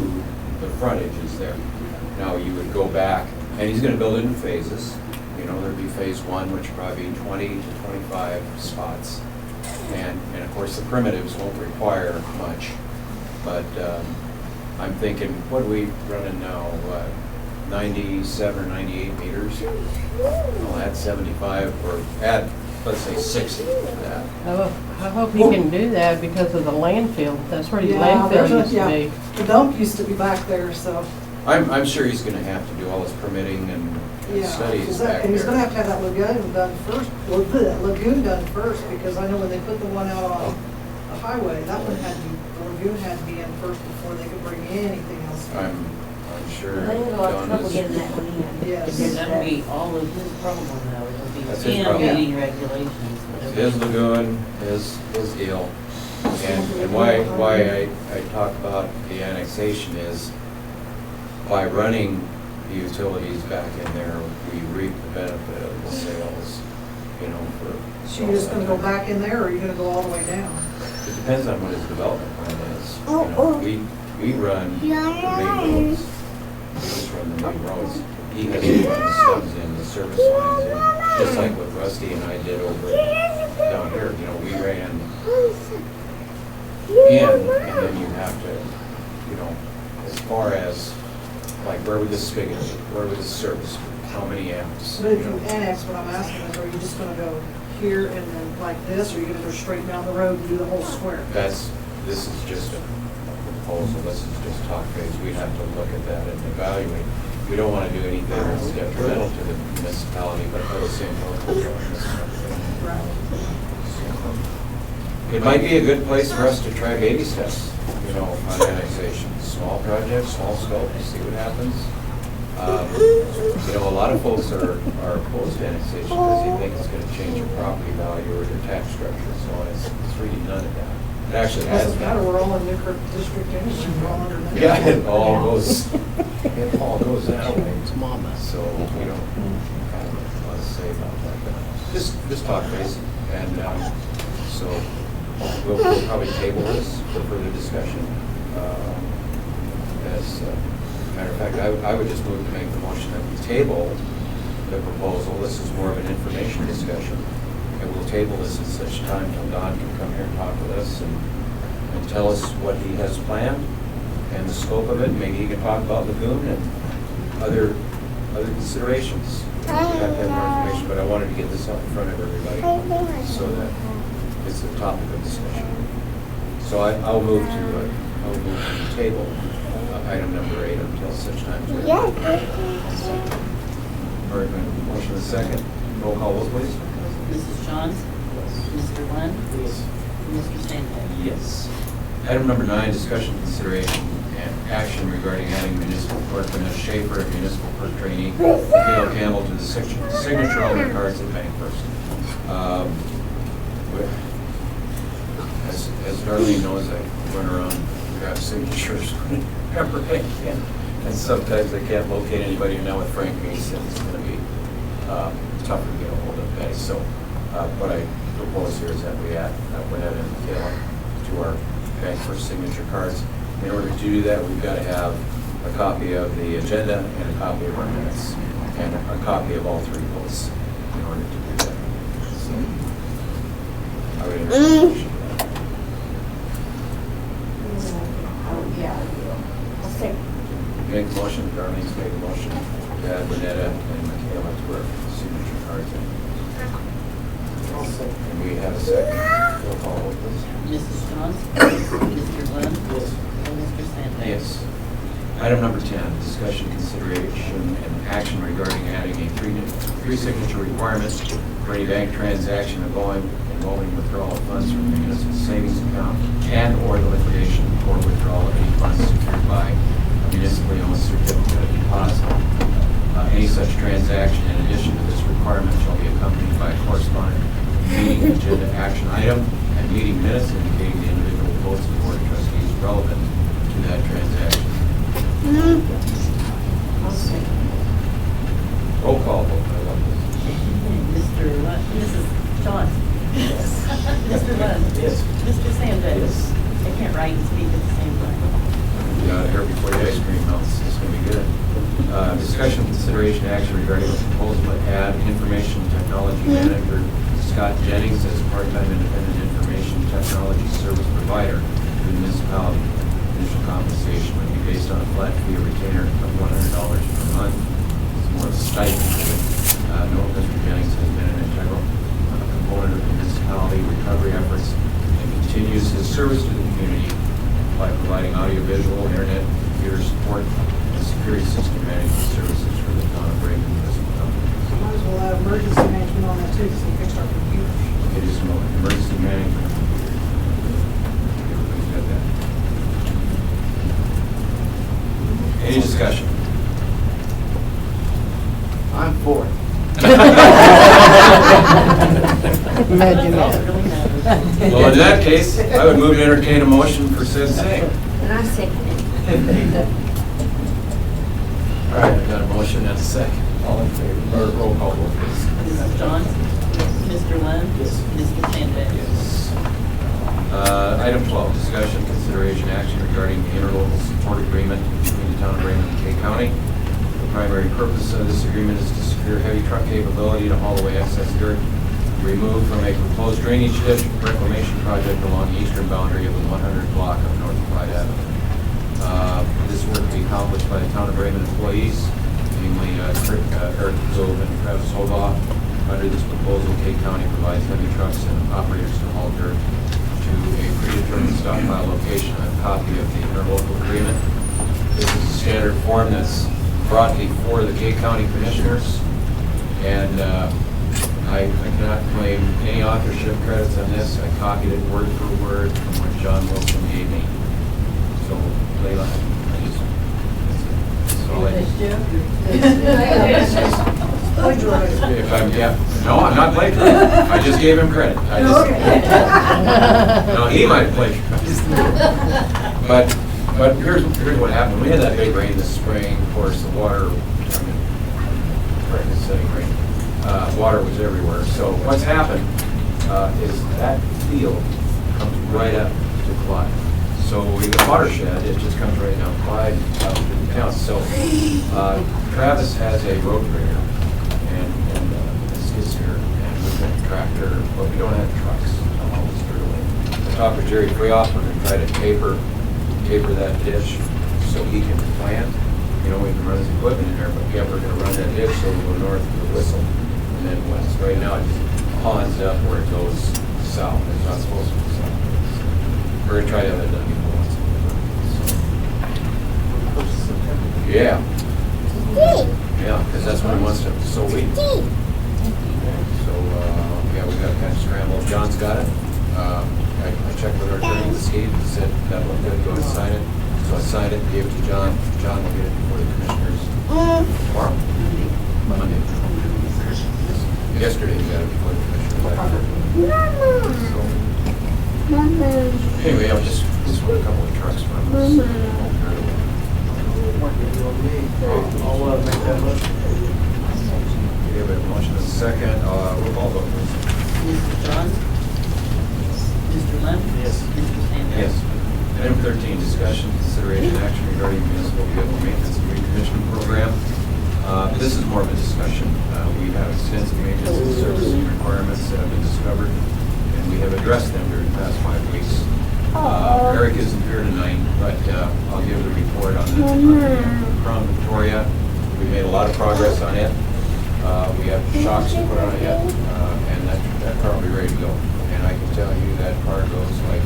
the frontage is there. Now you would go back, and he's gonna build it in phases. You know, there'd be phase one, which would probably be 20 to 25 spots. And of course, the primitives won't require much. But I'm thinking, what are we running now? 97 or 98 meters? I'll add 75, or add, let's say 60 to that. I hope he can do that because of the landfill. That's where the Yeah, landfill there's a- used to yeah. be. The dump used to be back there, so, I'm sure he's gonna have to do all his permitting and yeah. studies back And he's gonna there. have to have that lagoon done first, or the lagoon done first, because I know when they put the one out on the highway, that one had to be, the lagoon had to be in first before they could bring anything else in. I'm sure They had a lot of Don trouble is. getting that one in. Yes. That'd be all of his problem though, it'll That's be his him problem. meeting regulations. whatever. His lagoon, his deal. And why I talk about the annexation is by running the utilities back in there, we reap the benefit of the sales, you know, for. So you're just gonna go back in there, or are you gonna go all the way down? It depends on what his development plan is. You know, we run the main roads. We just run the main roads. He has to run the stubs in, the service lines in, just like what Rusty and I did over down here. You know, we ran in, and then you have to, you know, as far as, like, where would this spigot be? Where would this service be? How many amps? But if You you know? annex, what I'm asking is, are you just gonna go here and then like this, or are you gonna go straight down the road and do the whole square? This is just a proposal, this is just talk phase, we have to look at that and evaluate. We don't want to do anything that's detrimental to the municipality, but at the same time, it might be a good place for us to try baby steps, you know, on annexation. Small projects, small scope, see what happens. You know, a lot of folks are opposed to annexation because they think it's going to change your property value or your tax structure, so it's really none of that. It actually has. Doesn't matter, we're all in Newkirk District anyway, we're all under that. Yeah, it all goes that way. So we don't have a lot to say about that, but just talk base. And so we'll probably table this for further discussion. As a matter of fact, I would just move to make the motion that we table the proposal. This is more of an information discussion. And we'll table this at such time till Don can come here and talk with us and tell us what he has planned and the scope of it. Maybe he can talk about lagoon and other considerations. We have to have more information, but I wanted to get this out in front of everybody so that it's a topic of discussion. So I'll move to table item number 8 until such time. All right, motion is second. Roll call, vote, please. Mrs. Johns? Mr. Lund? Yes. Mr. Stanton? Yes. Item number 9, discussion, consideration, and action regarding adding municipal clerk Vanessa Schaefer and municipal clerk trainee Gail Campbell to the signature on the cards at Bank First. As Darlene knows, I run around and grab signatures whenever I can, and sometimes I can't locate anybody. Now with Frank Mason, it's going to be tougher to get a hold of guys. So what I propose here is that we add Winnet and Kayla to our Bank First signature cards. In order to do that, we've got to have a copy of the agenda and a copy of our minutes and a copy of all 3 votes in order to do that. So I would entertain a motion for that. Make the motion, Darlene's made the motion, to add Renetta and Michaela to our signature cards. And we have a second. Roll call, vote, please. Mrs. Johns? Mr. Lund? Yes. And Mr. Stanton? Yes. Item number 10, discussion, consideration, and action regarding adding a 3 signature requirement for any bank transaction involving withdrawal of funds from the municipal savings account and/or the liquidation or withdrawal of any funds secured by a municipally owned certificate of deposit. Any such transaction in addition to this requirement shall be accompanied by a corresponding meeting agenda action item and meeting minutes indicating the individual votes of the Board of Trustees relevant to that transaction. Roll call vote, I love this. Mr. Lund, Mrs. Johnson. Yes. Mr. Lund. Yes. Mr. Sanders. Yes. I can't write and speak at the same time. Get out of here before the ice cream melts. It's going to be good. Discussion, consideration, action regarding the proposal to add information technology manager Scott Jennings as part-time independent information technology service provider to the municipality. Initial compensation would be based on a flat fee or retainer of $100 per month. It's more of a stipend. Note Mr. Jennings has been an integral component of the municipality recovery efforts and continues his service to the community by providing audiovisual, internet, computer support, and security system management services for the town of Braden municipal companies. Might as well add emergency management on that too, so we fix our computers. It is no emergency management. Everybody's got that. Any discussion? I'm for it. Imagine that. Well, in that case, I would move to entertain a motion for said same. And I second it. All right, I've got a motion and a second. All in favor, or roll call vote, please. Mrs. Johnson. Mr. Lund. Yes. Mr. Sanders. Yes. Item 12, discussion, consideration, action regarding the interlocal support agreement between the town of Raymond and K County. The primary purpose of this agreement is to secure heavy truck capability to haul away excess dirt removed from a proposed drainage ditch reclamation project along the eastern boundary of the 100 block of North Clyde Avenue. This work will be accomplished by the town of Raymond employees, namely Eric Zove and Travis Hobaugh. Under this proposal, K County provides heavy trucks and operators to haul dirt to a predetermined stockpile location. A copy of the interlocal agreement. This is a standard form that's brought before the K County Commissioners, and I cannot claim any authorship credits on this. I copied it word for word from what John Wilson gave me. So, Leila, if I'm, yeah, no, I'm not plagiarizing. I just gave him credit. No, he might have plagiarized. But here's what happened. We had that big rain this spring. Of course, the water, rain. Water was everywhere. So what's happened is that field comes right up to Clyde. So we got a watershed, it just comes right down Clyde out to the town. So Travis has a road grader and a skid steer, and we've got a tractor, but we don't have trucks. I'm always I talked with Jerry Freehoff, we're going to try to taper that ditch so he can plant. You know, we can run his equipment in there, but yeah, we're going to run that ditch so we'll go north to the Whistle and then west. Right now it just ponds up where it goes south. It's not supposed to go south. We're going to try to have it done before. Yeah. Yeah, because that's when he wants to sow wheat. So, yeah, we got to kind of scramble. John's got it. I checked with our attorney, Steve, he said that looked good, go ahead and sign it. So I signed it, gave it to John. John will get it before the commissioners tomorrow. Monday. Yesterday he got it before the commissioners. So, anyway, I'll just want a couple of trucks from us. I'll make that motion. Okay, we have a motion and a second. Roll call vote, please. Mrs. Johns? Mr. Lund? Yes. Mr. Sanders? Yes. Item 13, discussion, consideration, action regarding municipal vehicle maintenance and recommissioning program. This is more of a discussion. We have extensive maintenance and servicing requirements that have been discovered, and we have addressed them during the past 5 weeks. Eric isn't here tonight, but I'll give the report on the Crown Victoria. We made a lot of progress on it. We have shocks to put on it yet, and that car will be ready to go. And I can tell you that car goes like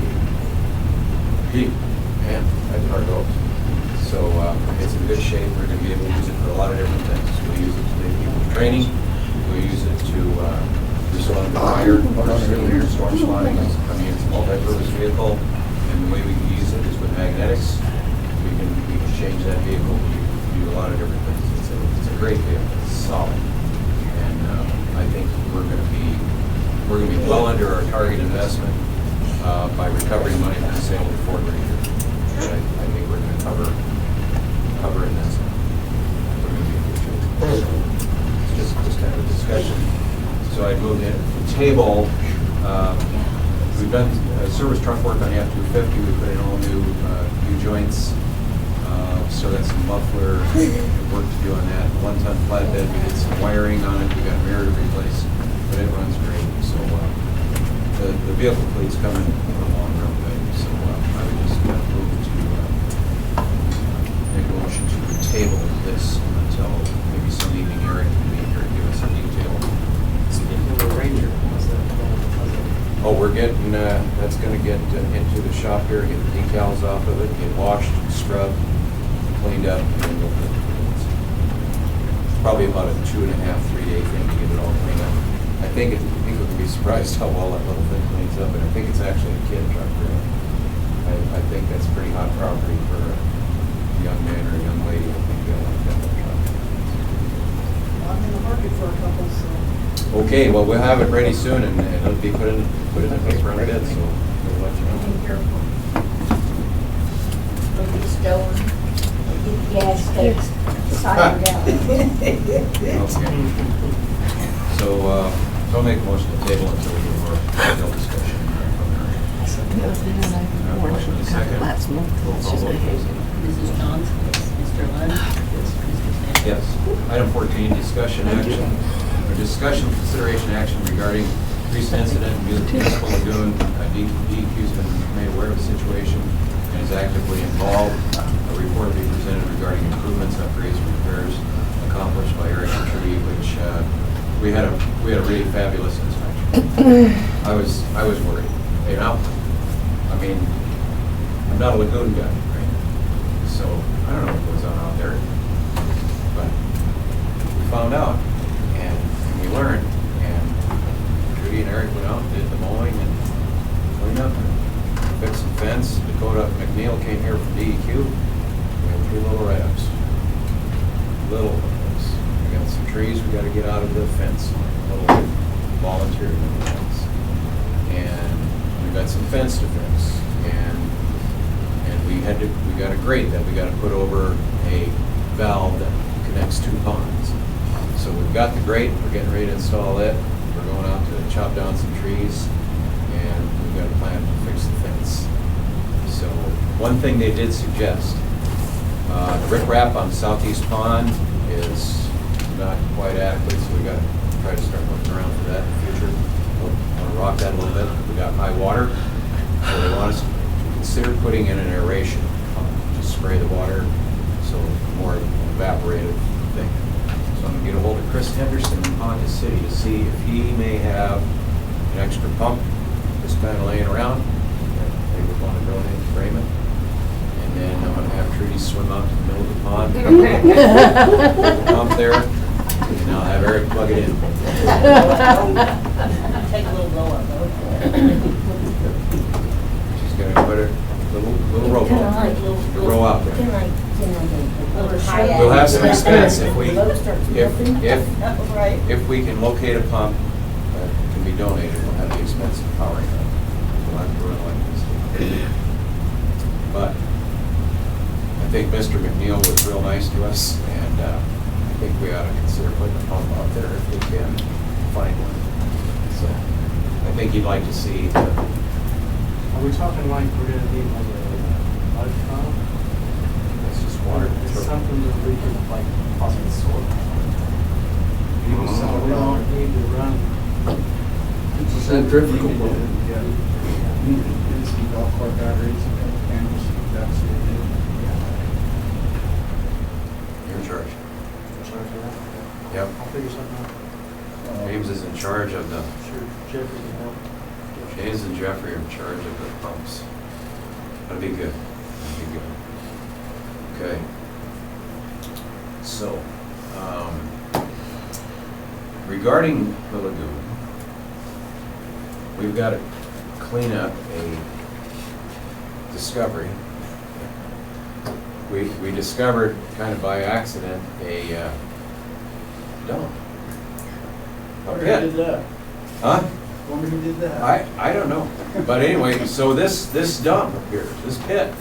man, that car goes. So it's in good shape. We're going to be able to use it for a lot of different things. We'll use it to take people to training. We'll use it to respond to fire, storm sliding. I mean, it's a multi-purpose vehicle, and the way we can use it is with magnetics. We can change that vehicle. We can do a lot of different things. It's a a great vehicle, it's solid. And I think we're gonna be well under our target investment by recovering money from the sale of the Ford Ranger. And I think we're gonna cover in that. We're gonna be in good shape. It's just kind of a discussion. So I moved in the table. We've done service truck work on the F-250. We put in all new U-joints. So that's some muffler work to do on that. One-ton flatbed, we did some wiring on it. We got a mirror to replace, but it runs great. So the vehicle fleet's coming along real good. So I would just move to make a motion to table this until maybe some evening Eric can be here and give us a detail. Speaking of the Ranger, how's that going? Oh, we're getting, that's gonna get into the shop here, get the decals off of it, get washed, scrubbed, cleaned up, and then we'll put it in. It's probably about a 2.5, 3 day thing to get it all cleaned up. I think we can be surprised how well that little thing cleans up, and I think it's actually a kid truck, really. I think that's pretty hot property for a young man or a young lady. I think they'll like that little truck. I'm in the market for a couple, so. Okay, well, we'll have it ready soon, and it'll be put in the paper on bid, so we'll let you know. Look at stolen. Get the gas station cider gallon. Okay. So, I'll make a motion to table until we get more detailed discussion from there. Motion and second. Last month. Roll call vote, please. Mrs. Johnson? Mr. Lund? Mr. Sanders? Yes. Item 14, discussion action, or discussion, consideration action regarding recent incident in Municipal Lagoon. DEQ's been made aware of the situation and is actively involved. A report will be presented regarding improvements, upgrades, and repairs accomplished by Eric and Trudy, which we had a really fabulous inspection. I was worried, you know. I mean, I'm not a lagoon guy, right? So I don't know what goes on out there, but we found out and we learned. And Trudy and Eric went out and did the mowing and cleaned up and fixed some fence. Dakota McNeil came here from DEQ. We had 3 little write-ups. Little write-ups. We got some trees we got to get out of the fence. Little volunteer fence. And we got some fence to fix. And we got a grate that we got to put over a valve that connects 2 ponds. So we've got the grate. We're getting ready to install it. We're going out to chop down some trees, and we've got a plan to fix the fence. So one thing they did suggest, the riprap on Southeast Pond is not quite adequate, so we got to try to start looking around for that in the future. We'll want to rock that a little bit. We got high water, so they want us to consider putting in an aeration pump, just spray the water, so more evaporative thing. So I'm going to get a hold of Chris Henderson in Ponca City to see if he may have an extra pump just kind of laying around that they would want to donate to Raymond. And then I'm going to have Trudy swim out to the middle of the pond, pump there, and I'll have Eric plug it in. Take a little blow up, though. She's going to put a little rope on, row out there. We'll have some expense if we can locate a pump that can be donated. We'll have the expense of powering it. We'll have to run like this. But I think Mr. McNeil was real nice to us, and I think we ought to consider putting a pump out there if we can find one. So I think he'd like to see. Are we talking like we're gonna need like a mud pump? It's just water. It's something that we can like possibly sort. So we don't need to run. It's a centrifugal Yeah. You need to do some golf cart batteries and panels, that's it. You're in charge. Charge of that? Yep. I'll figure something out. James is in charge of the, Sure, Jeffrey can help. James and Jeffrey are in charge of the pumps. That'd be good. That'd be good. Okay. So, regarding the lagoon, we've got to clean up a discovery. We discovered, kind of by accident, a dump. A Wonder pit. who did that? Huh? Wonder who did that? I don't know. But anyway, so this dump up here, this pit.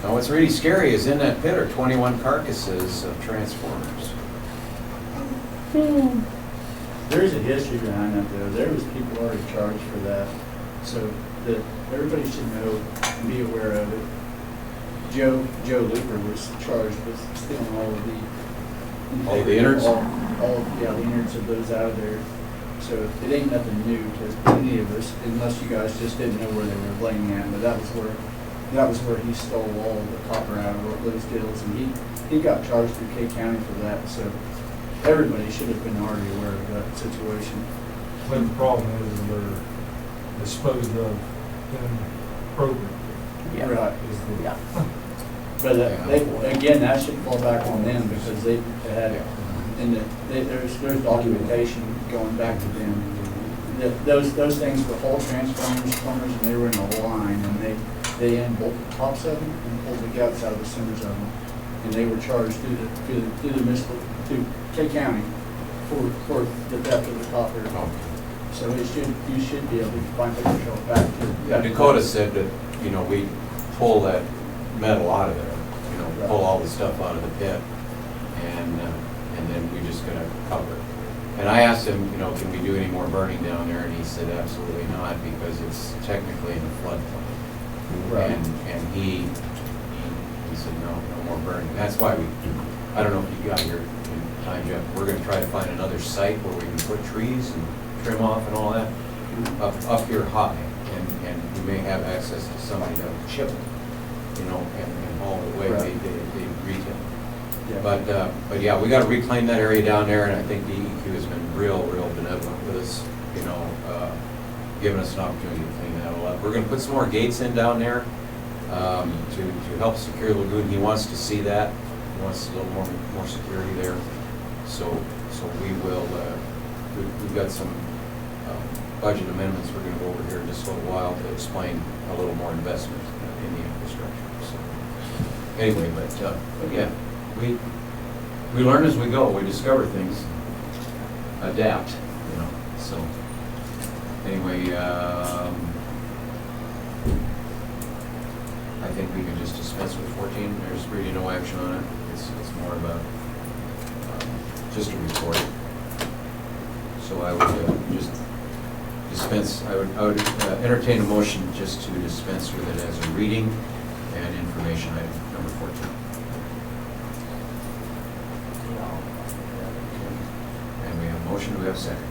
Now what's really scary is in that pit are 21 carcasses of transformers. There's a history behind that though. There was people already charged for that. So that everybody should know and be aware of it. Joe Looper was charged with stealing all of the innards? Yeah, the innards of those out of there. So it ain't nothing new to any of us, unless you guys just didn't know where they were laying at. But that was where he stole all the copper out of those deals, and he got charged through K County for that. So everybody should have been already aware of that situation. But the problem is they're disposed of in program. Right. Is the- Yeah. But again, that should fall back on them because they had, and there's documentation going back to them. Those things were whole transformers, and they were in a line, and they unbolted the tops of them and pulled the guts out of the centers of them, and they were charged through K County for the theft of the copper. So you should be able to find yourself back to. Yeah, Dakota said that, we pull that metal out of there, pull all the stuff out of the pit, and then we just gonna cover it. And I asked him, can we do any more burning down there? And he said absolutely not, because it's technically in the floodplain. Right. And he said, no more burning. That's why I don't know if you got here in time, Jeff, we're gonna try to find another site where we can put trees and trim off and all that, up here high. And we may have access to somebody that will chip it, and haul it away. Right. They retail. Yeah. But yeah, we gotta reclaim that area down there, and I think DEQ has been real benevolent with us, giving us an opportunity to clean that all up. We're gonna put some more gates in down there, to help secure the lagoon. He wants to see that. He wants a little more security there. So we will, we've got some budget amendments we're gonna go over here in just a little while to explain a little more investment in the infrastructure. So anyway, but yeah, we learn as we go. We discover things, adapt, so anyway, I think we can just dispense with 14. There's really no action on it. It's more about just a report. So I would just dispense. I would entertain a motion just to dispense with it as a reading and information item number 14. And we have a motion. Do we have a second?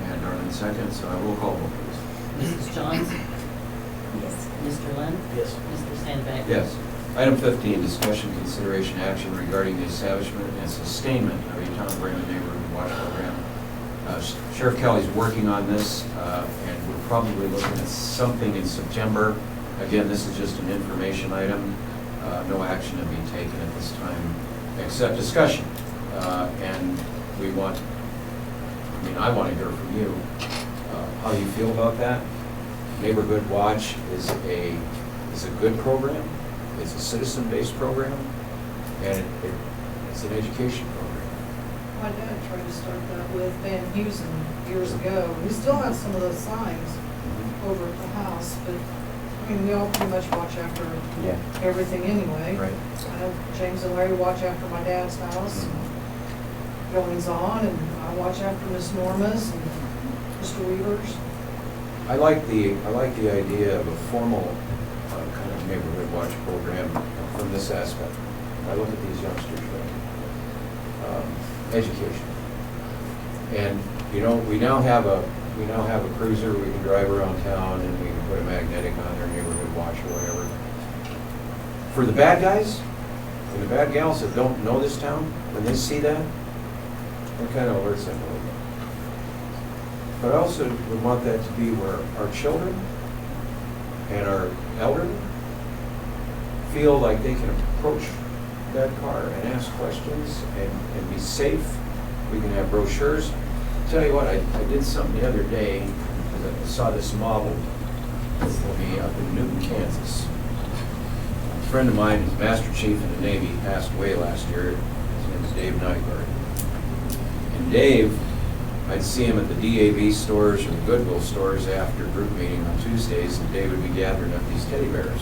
And Darlene seconds. So I will call vote, please. Mrs. Johns? Yes. Mr. Lynn? Yes. Mr. Sandback? Yes. Item 15, discussion, consideration, action regarding the establishment and sustainment of a Town of Raymond Neighborhood Watch Program. Sheriff Kelly's working on this, and we're probably looking at something in September. Again, this is just an information item. No action to be taken at this time, except discussion. And I want to hear from you how you feel about that. Neighborhood Watch is a good program. It's a citizen-based program, and it's an education program. My dad tried to start that with Van Heusen years ago. We still have some of those signs over at the house, but, we all pretty much watch after everything anyway. Right. I know James and Larry watch after my dad's house, goings on, and I watch after Miss Norma's and Mr. Weaver's. I like the idea of a formal kind of neighborhood watch program from this aspect. I look at these youngsters, education, and we now have a cruiser. We can drive around town, and we can put a magnetic on their neighborhood watch or whatever. For the bad guys and the bad gals that don't know this town, when they see that, it kind of alerts them a little bit. But I also would want that to be where our children and our elderly feel like they can approach that car and ask questions and be safe. We can have brochures. Tell you what, I did something the other day because I saw this model for me up in Newton, Kansas. A friend of mine, who's Master Chief in the Navy, passed away last year. His name is Dave Nygaard. And Dave, I'd see him at the DAV stores or the Goodwill stores after group meeting on Tuesdays, and Dave would be gathering up these teddy bears,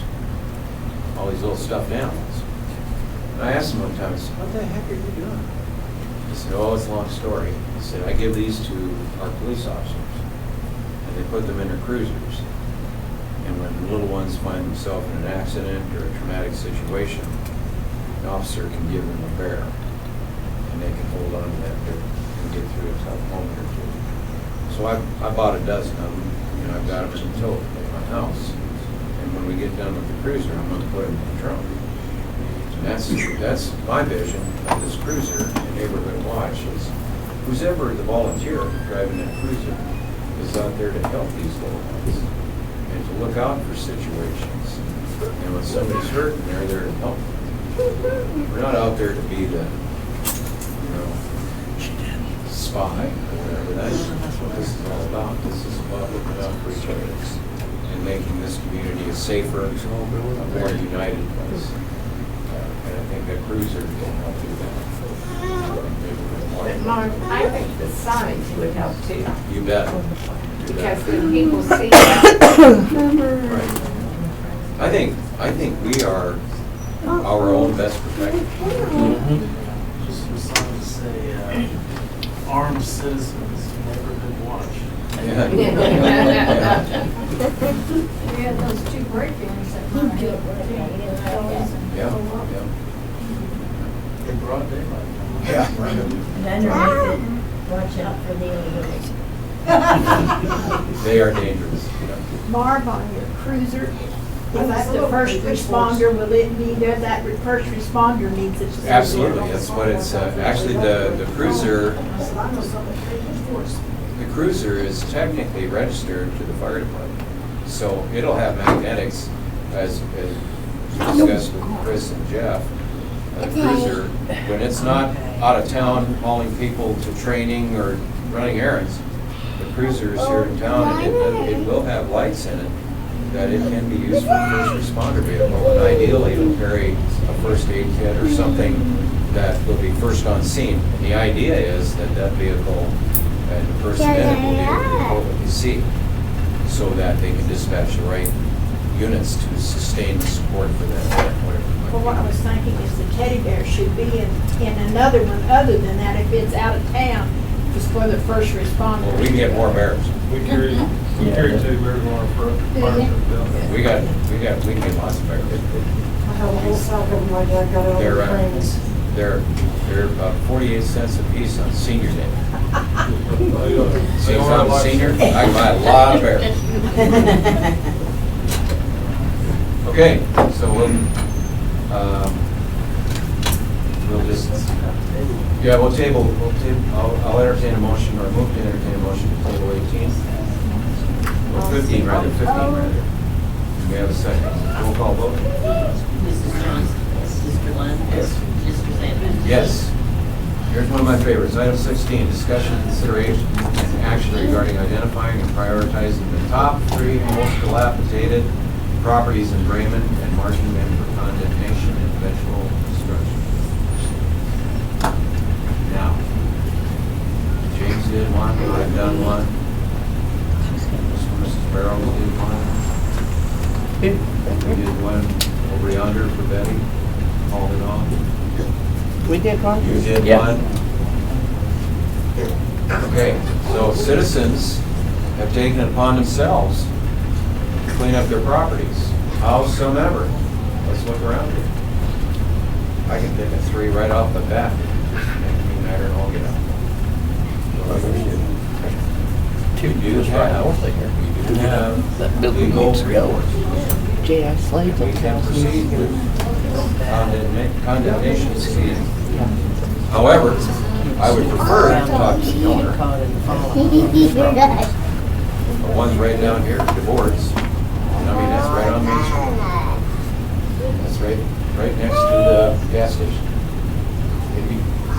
all these little stuffed animals. And I asked him one time, I said, what the heck are you doing? He said, oh, it's a long story. He said, I give these to our police officers, and they put them in their cruisers. And when the little ones find themselves in an accident or a traumatic situation, an officer can give them a bear, and they can hold on to that bear and get through a tough moment or two. So I bought a dozen of them. You know, I've got them in tow at my house. And when we get done with the cruiser, I'm going to put them in the trunk. And that's my vision of this cruiser in Neighborhood Watch is who's ever the volunteer driving that cruiser is out there to help these little ones and to look out for situations. And when somebody's hurt, they're there to help them. We're not out there to be the, you know, spy or whatever. That's what this is all about. This is about looking out for each other and making this community a safer, a more united place. And I think that cruiser will help do that. But Mark, I think the signs would help too. You bet. Because when people see that. Right. I think we are our own best protector. Just some signs say, armed citizens, Neighborhood Watch. Yeah. We had those two break-ins that were Yeah. In broad daylight. Yeah. Right. And underneath it, watch out for the elderly. They are dangerous. Marv, on your cruiser, is that the first responder, will it be there, that first responder needs it? Absolutely, that's what it's, actually the cruiser is technically registered to the fire department. So it'll have magnetics, as discussed with Chris and Jeff. The cruiser, when it's not out of town hauling people to training or running errands, the cruiser is here in town, and it will have lights in it that it can be used for a first responder vehicle. And ideally, it'll carry a first aid kit or something that will be first on scene. And the idea is that that vehicle and the person in it will be able to hold what you see, so that they can dispatch the right units to sustain the support for that, whatever it might Well, be. what I was thinking is the teddy bear should be in another one other than that, if it's out of town, just for the first responder. Well, we can get more bears. We carry teddy bears on our front. fire truck. We can get lots of bears. I have a whole sack of them, my dad got it on the trains. They're about 48 cents a piece on senior day. Since I'm a Like- senior, I can buy a lot of bears. Okay, so we'll just, yeah, we'll table, I'll entertain a motion, or move to entertain a motion to table 18. Or 15 rather, 15 rather. We have a second. Roll call vote? Mrs. Johnson? Mr. Lund? Yes. Mr. Sanders? Yes. Here's one of my favorites. Item 16, discussion, consideration, and action regarding identifying and prioritizing the top 3 most dilapidated properties in Raymond and marking them for condemnation and eventual destruction. Now, James did one, I've done one. Mrs. Barrows did one. We did one over yonder for Betty, hauled it off. We did one? You did Yeah. one. Okay, so citizens have taken it upon themselves to clean up their properties, howsoever. Let's look around here. I can think of 3 right off the bat. Make me matter and I'll get out. Two years right north of here. We do have That building legal needs to go. recourse. J.I. Slade's We can proceed with condemnation proceeding. However, I would prefer to talk to the owner. The one's right down here, DeBoard's. I mean, that's right on Main Street. That's right next to the gas station. Maybe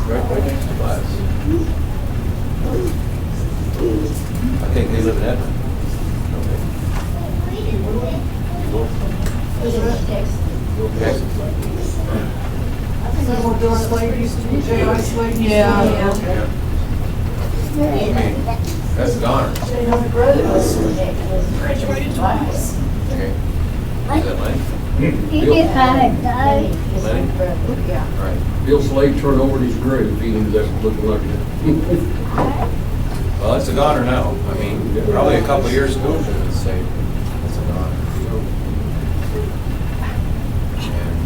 right next to Buzz. I think they live in Edmond. Okay. You will? Texas. Is what Bill Slade used to do, J.I. Slade? used to do? Yeah. Yeah. I mean, that's an honor. Graduated twice. Okay. Is that Lenny? He did fine, Dave. Lenny? Yeah. All right. Bill Slade turned over his grave, he ended up looking like that. Well, it's an honor now. I mean, probably a couple of years ago, I should say, it's an honor. And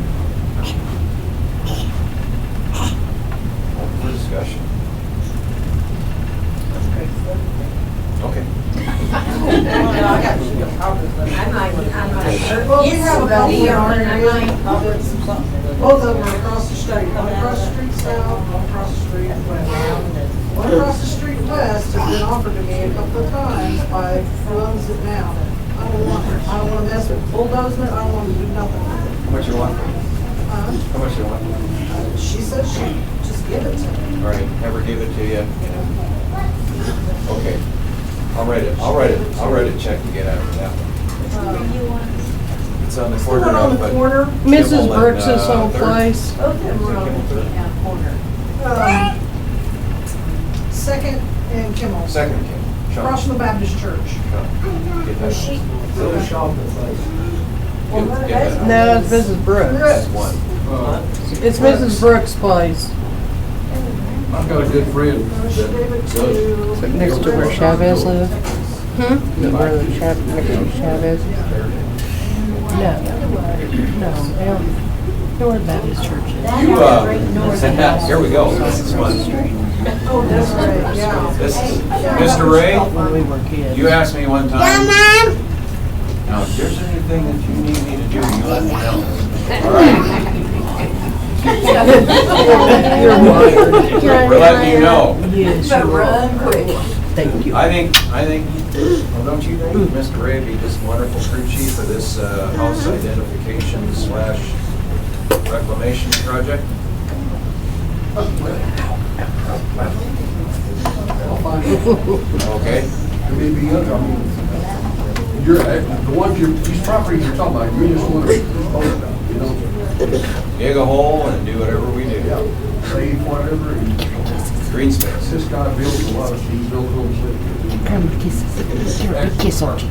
open for discussion. Okay. Well, we have a couple here, both of them are across the street, one across the street south, one across the street west. One across the street west has been offered to me a couple of times by runs it down. I don't want to mess with bulldozing it, I don't want to do nothing with it. How much you want? Huh? How much you want? She said she'd just give it to me. All right, never give it to you. Okay. I'll write a check to get out of that one. It's on the corner Someone on of, the but corner. Mrs. Kimmel and, Brooks' old Third. place. Both of them were on the corner. Second and Kimmel. Second, Kim. Across from the Baptist church. Get that. She, Get that. No, it's Mrs. Brooks. That's one. It's Mrs. Brooks' place. I've got a good friend She gave it that to. Next to where Chavez lives. Where the Chavez? No, North Baptist Church is. You, here we go. This is fun. Oh, that's right, yeah. This is, Mr. Ray, When we were kids. you asked me one time. Now, if there's anything that you need me to do, you let me know. All right? You're wired. We're letting you know. Yes, but you are. run quick. Thank you. I think, well, don't you think Mr. Ray would be just wonderful crew chief for this house identification / reclamation project? Okay. maybe, I mean, you're, the ones these properties you're talking about, you just want to dispose of them, you know? Dig a hole and do whatever we do. Save whatever, and Green space. this guy builds a lot of, he builds homes that. Come kiss us. Kiss on cheek.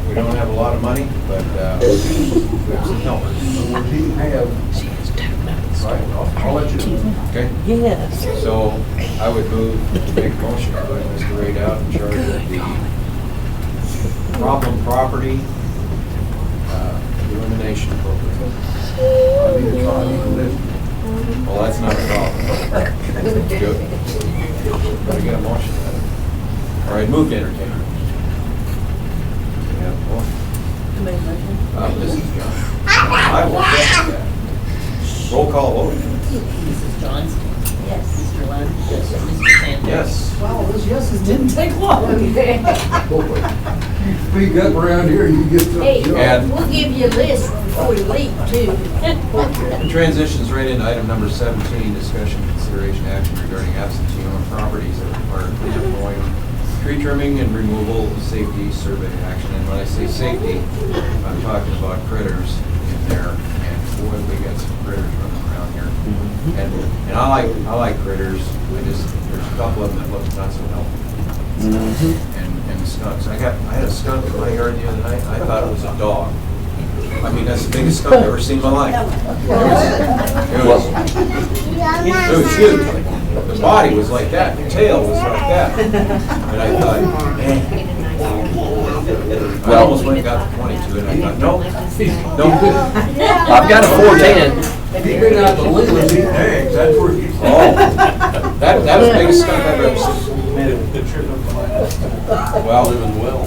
We don't have a lot of money, but we have some helpers. So what he have, right, I'll let you know. Okay? Yes. So I would move to make a motion to put Mr. Ray out in charge of the problem property elimination program. I need to listen. Well, that's not a problem. Good. Better get a motion. All right, move to entertain. Yeah, well, this is John. I will second that. Roll call vote. Mrs. Johnston? Yes. Mr. Lund? Yes. Mr. Sanders? Yes. Wow, those yeses didn't take long. You speak up around here, you get to. Hey, And- we'll give you a list before we leave too. It transitions right into item number 17, discussion, consideration, action regarding absentee owned properties that require cleanup, mowing, tree trimming, and removal, safety, survey action. And when I say safety, I'm talking about critters in there, and boy, we got some critters running around here. And I like critters, there's a couple of them that look not so healthy. And skunks. I had a skunk in my yard the other night, I thought it was a dog. I mean, that's the biggest skunk I've ever seen in my life. It was huge. The body was like that, the tail was like that. And I thought, man. I almost went and got the 22 and I thought, nope. I've got a 410. He's been out to Lincoln eating eggs, that's where he's. Oh, that was the biggest skunk I've ever seen. Well, Living well.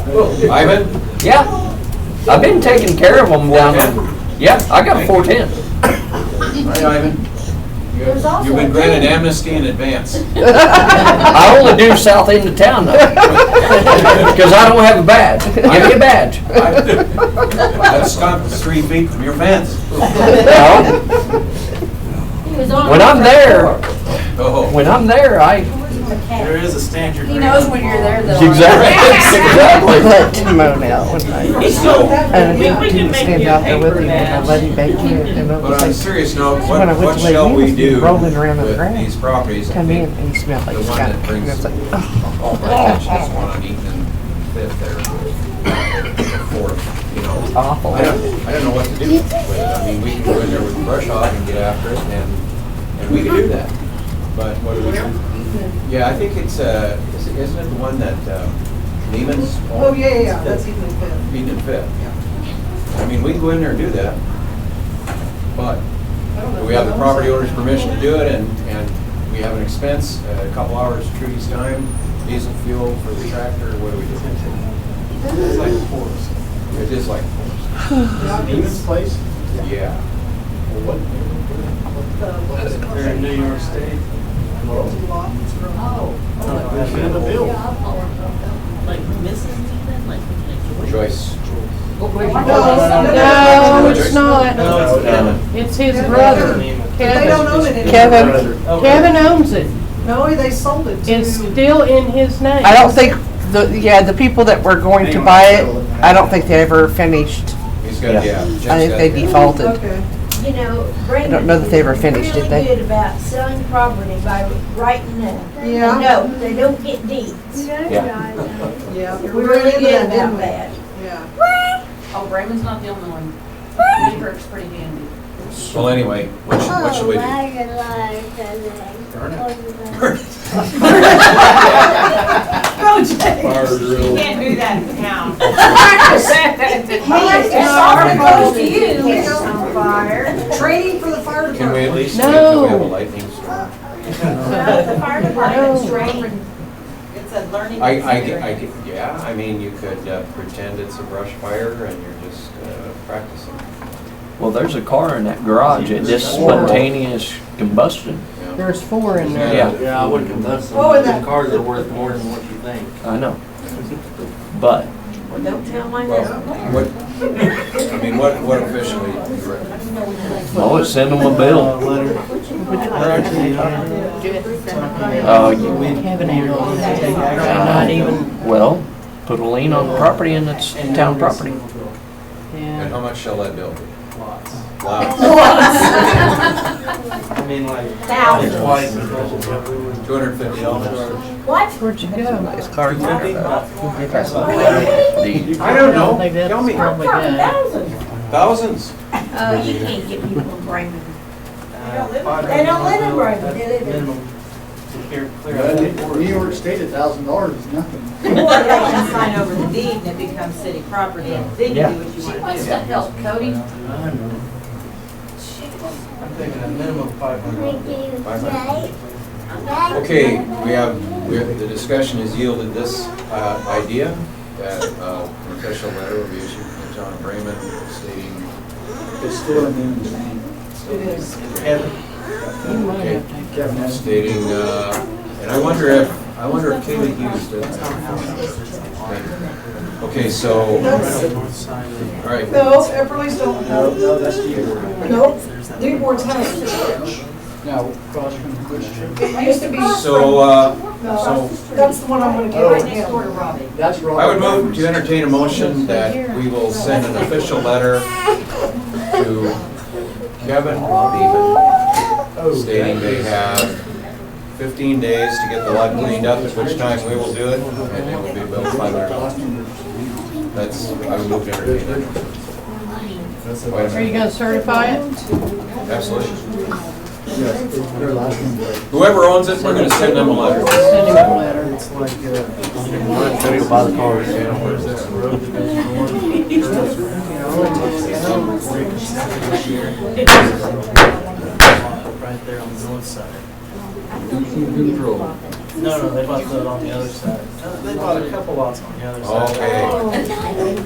Ivan? Yeah. I've been taking care of them down there. Yeah, I got a 410. All right, Ivan. You've been granted amnesty in advance. I only do south end of town though. Because I don't have a badge. Give me a badge. That skunk was 3 feet from your fence. No. He was on. When I'm there, Oh, when I'm there, I There is a standard. He knows when you're there though. Exactly. Let Tim mow now one night. So, And We I can didn't make stand you a out there with paper him and I badge. let him back in. And I but was on a like, serious note, when I went what to lay shall him, we he was do rolling around in the with grass. these properties? I Come in think and he smelled like the one Scott. that brings And I was like, oh. all my attention is one on Eaton and Fifth there. The fourth, you know. Awful. I don't know what to do with it. I mean, we can go in there with the brush hog and get after it, and we can do that. But what do we do? Yeah, I think it's, isn't it the one that Lehman's? Oh, yeah, that's even fit. Eaton and Fifth. I mean, we can go in there and do that, but do we have the property owner's permission to do it, and we have an expense, a couple hours of Trudy's time, diesel fuel for the tractor, what do we do? It's like a forest. It is like forest. Neiman's place? Yeah. They're in New York State. Oh. And the bill. Like Mrs. Neiman, like. Joyce. No, it's not. No, it's Kevin. It's his brother, They don't own it Kevin. anymore. Kevin, Kevin owns it. No, they sold it to. It's still in his name. I don't think, the people that were going to buy it, I don't think they ever finished. He's got, yeah. Jim's I think got they it. defaulted. Okay. You know, I Brandon. don't know that they ever finished, did they? Really good about selling property by writing a Yeah. note. They don't get deeds. Yeah. We're really good about that. Yeah. Oh, Raymond's not the only one. Newkirk's pretty handy. Well, anyway, what should we do? Fire You drill. can't do that in town. Hey, it's all close to you. It's on fire. Training for the fire Can we department. at least, No. can we have a lightning storm? The fire department's training. It's a learning experience. Yeah, I mean, you could pretend it's a brush fire and you're just practicing. Well, there's a car in that garage, it just spontaneous combustion. Yeah. There's 4 in there. Yeah. Yeah, I wouldn't combust them. Oh, and that- Cars are worth more than what you think. I know. But, Well, don't tell my Well, husband. what officially? oh, send them a bill. Letter. Kevin ain't gonna take it, not even, Well, put a lien on the property and it's town property. And yeah. how much shall that bill be? Lots. Lots. I mean, like. Thousands. Twice. $250. What? Where'd you go? His car's in there. I don't know. I think Tell that's me. probably Talking good. thousands. Thousands. Oh, you can't get people in Raymond. They don't live in Brighton, they live in- Minimum to clear out that forest. New York State, $1,000 is nothing. Or they can sign over the deed and it becomes city property and then you Yeah. do what you She want wants to to do. help Cody. I know. I'm thinking a minimum of $500. Okay, we have, the discussion has yielded this idea that an official letter will be issued from the town of Raymond stating. It's still in the name. It is. Kevin. You might Okay. have to. Kevin has. Stating, and I wonder if Kaylee Hughes does that. Okay, so, That's, Sign it. all right. no, Epperle's don't. No, that's you. Nope. Newport's house. Now, cross from which street? It used to be. So, No, that's the one I'm gonna give Right to next door to him. Robbie. That's wrong. I would move to entertain a motion that we will send an official letter to Kevin Beeman stating they have 15 days to get the lot cleaned up, at which time we will do it, and it will be billed $500. That's, I would move to entertain that. Wait a Are you minute. gonna certify it? Absolutely. Yes, it's their last name. Whoever owns it, we're gonna send them a letter. Send him a letter. It's like, gotta go buy the cars. Where's that road that goes north? Right there on the north side. No, they bought that on the other side. They bought a couple lots on the other side.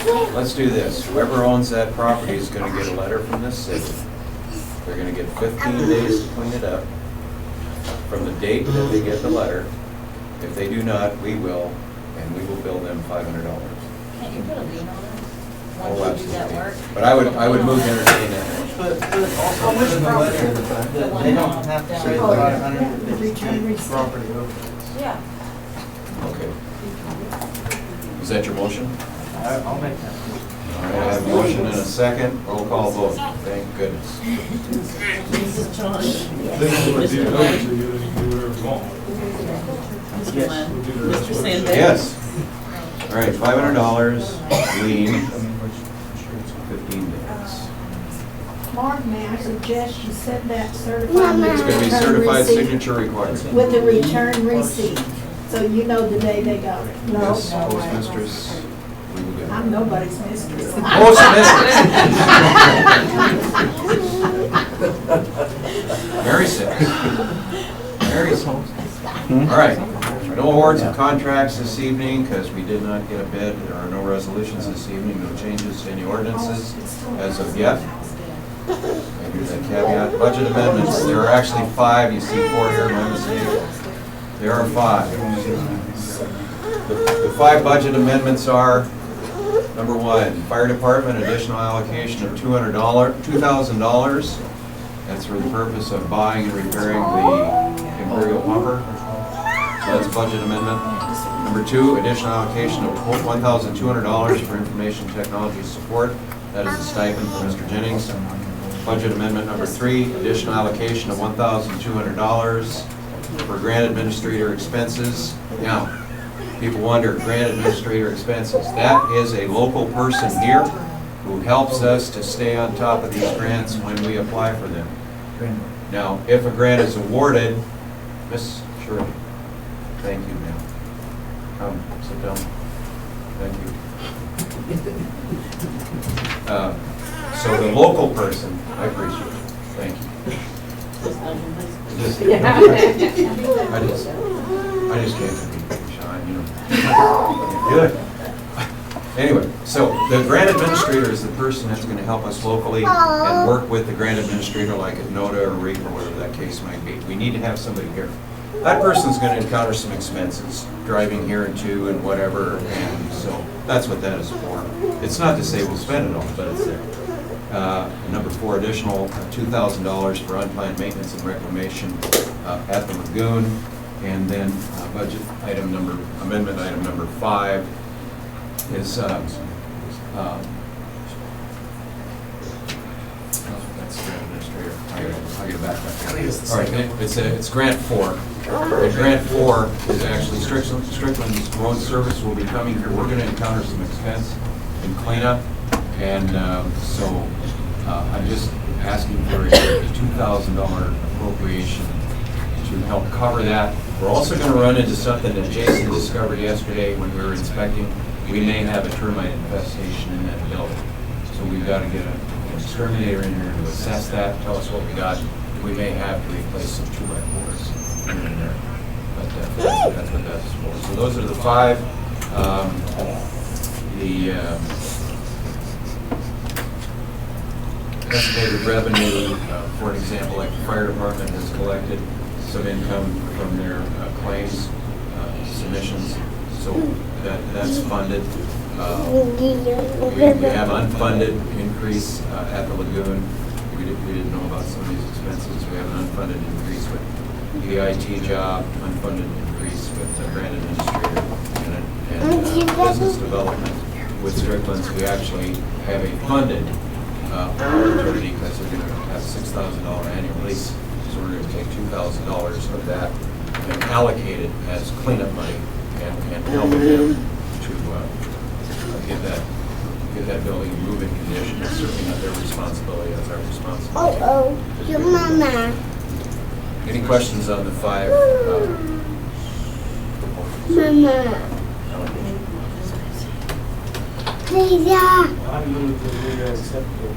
Okay. Let's do this. Whoever owns that property is gonna get a letter from this city. They're gonna get 15 days to clean it up from the date that they get the letter. If they do not, we will, and we will bill them $500. Can't you put a lien on it? Oh, once you do that absolutely. work. But I would move to entertain that. But also put in the letter that they don't have to say 550 property openings. Yeah. Okay. Is that your motion? I'll make that. All right, I have a motion and a second. Roll call vote. Thank goodness. Then we'll do it over to you, then you can do whatever you want. Yes. We'll do the rest of it. Yes. All right, $500 lien, 15 days. Mark, may I suggest you send that certified It's going to be return certified receipt signature required. with the return receipt, so you know the day they got it. No, Yes, no way. postmistress. we will get it. I'm nobody's mistress. Mary says. Mary says. All right, no awards and contracts this evening because we did not get a bid. There are no resolutions this evening, no changes to any ordinances as of yet. Maybe the caveat, budget amendments, there are actually 5. You see 4 here, my mistake. There are 5. The 5 budget amendments are, number 1, fire department additional allocation of $2,000. That's for the purpose of buying and repairing the Imperial pumper. So that's a budget amendment. Number 2, additional allocation of $1,200 for information technology support. That is a stipend for Mr. Jennings. Budget amendment number 3, additional allocation of $1,200 for grant administrator expenses. Now, people wonder, grant administrator expenses. That is a local person here who helps us to stay on top of these grants when we apply for them. Now, if a grant is awarded, Miss Shirley, thank you, ma'am. Come, sit down. Thank you. So the local person, I appreciate it. Thank you. I just can't compete, Sean, you know. Good. Anyway, so the grant administrator is the person that's going to help us locally and work with the grant administrator like at NODA or REAP or whatever that case might be. We need to have somebody here. That person's going to encounter some expenses, driving here and to and whatever, and so that's what that is for. It's not to say we'll spend it all, but it's there. Number 4, additional $2,000 for unplanned maintenance and reclamation at the lagoon. And then budget item number, amendment item number 5 is, that's grant administrator. I'll get it back. All right, it's grant 4. And grant 4 is actually Strickland's road service will be coming here. We're going to encounter some expense in cleanup. And so I'm just asking for a $2,000 appropriation to help cover that. We're also going to run into something that Jason discovered yesterday when we were inspecting. We may have a termite infestation in that building. So we've got to get an exterminator in here to assess that, tell us what we got. We may have to replace some 2x4s here and there. But that's what that's for. So those are the 5. Estimated revenue, for example, like the fire department has collected some income from their claims submissions, so that's funded. We have unfunded increase at the lagoon. We didn't know about some of these expenses. We have an unfunded increase with the IT job, unfunded increase with the grant administrator and business development. With Strickland's, we actually have a funded opportunity because they're going to have $6,000 annual lease. So we're going to take $2,000 of that and allocate it as cleanup money and help them to get that building in moving condition. It's certainly not their responsibility, it's our responsibility. Oh, your mama. Any questions on the 5? Mama. Please, I move that we accept the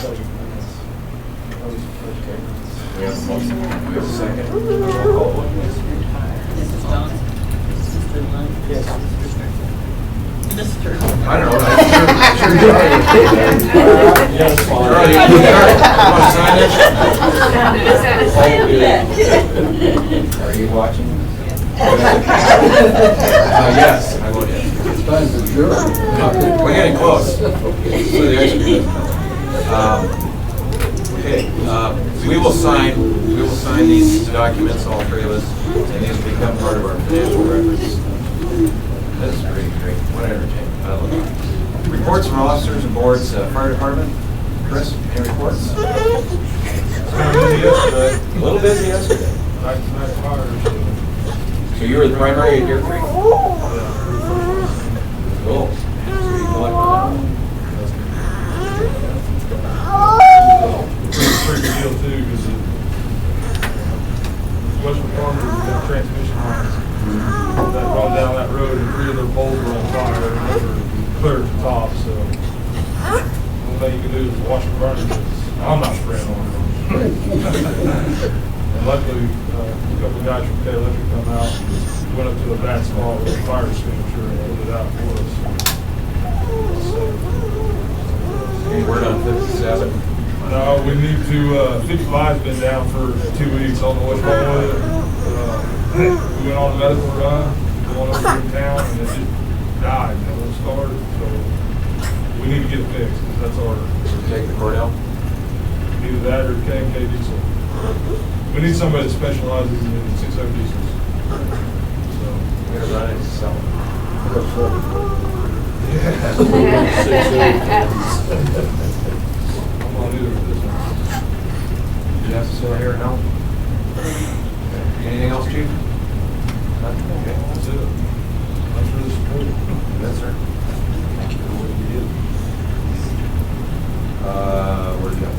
budget amendments. We have a motion, we have a second. Roll call vote, please. Mrs. Johnson? Mr. Lund? Yes. Mr. I don't know. Charlie, you want to sign it? Are you watching? Yes, I vote yes. time for sure. We're getting close. So the extra doesn't. Okay, we will sign these documents, all three of us, and these will become part of our financial records. This is pretty great. What entertainment. I love it. Reports from officers and boards, fire department. Chris, any reports? A little busy yesterday. So you were the primary at Deer Creek? Cool. So you collected that? Pretty good deal too, because Western Farmers got transmission lines that run down that road, and 3 of their poles were on fire, and they were clear at the top, so the only thing you can do is wash the burner. I'm not spraying on it. And luckily, a couple of guys from K Electric come out, and went up to a bad spot with a fire extinguisher and put it out for us. Any word on 57? No, we need to, 55's been down for 2 weeks, I don't know what's wrong with it. We went on a medical run, going over to town, and it just died, and it won't start, so we need to get it fixed, 'cause that's our. Take the Cornell? Either that or K&K diesel. We need somebody that specializes in 6.0 diesels. So. We're gonna run it and sell it. I'm on either of this one. Jeff, still here now? Okay. Anything else, Chief? Nothing? Okay. That's it. Thanks for the support. Yes, sir. Thank you for what you did. Where'd you go?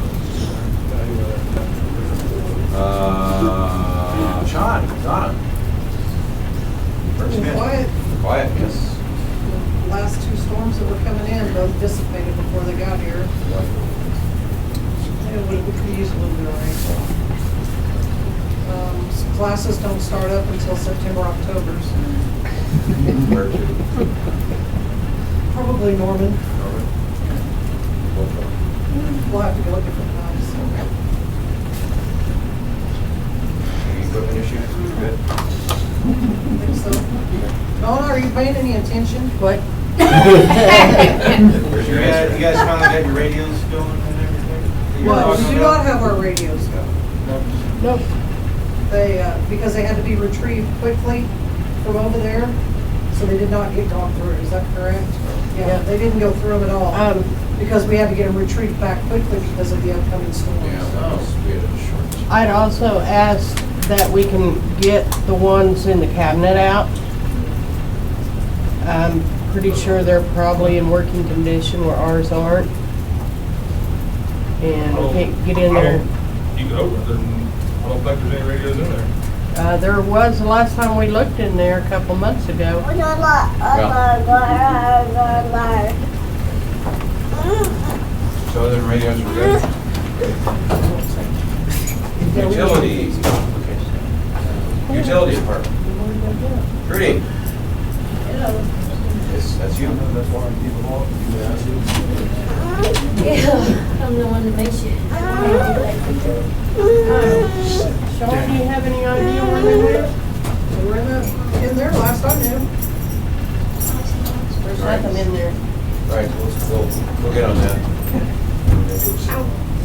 Sean, Donna. First in. Quiet. Quiet, yes. The last 2 storms that were coming in both dissipated before they got here. Yeah, we could use a little bit of rain. Classes don't start up until September, October. So. Where to? Probably Norman. Norman? We'll have to go look at the times. Any equipment issues? Good? I think so. Donna, are you paying any attention? What? Where's your answer? You guys finally got your radios going and everything? Well, we do not have our radios go. Nope. They, because they had to be retrieved quickly from over there, so they did not get gone through. Is that correct? Yeah, they didn't go through them at all. Because we had to get them retrieved back quickly because of the upcoming storms. Yeah, that was, we had a short. I'd also ask that we can get the ones in the cabinet out. I'm pretty sure they're probably in working condition where ours aren't. And we can't get in there. You can open it, and I don't think there's any radios in there. There was the last time we looked in there a couple months ago. So the radios were good? Utilities. Utility department. Rudy. Hello. Yes, that's you. That's why people want Yeah, I'm the one that makes you. Sean, do you have any idea where they went? They were in there last I knew. There's nothing in there. All right, we'll get on that.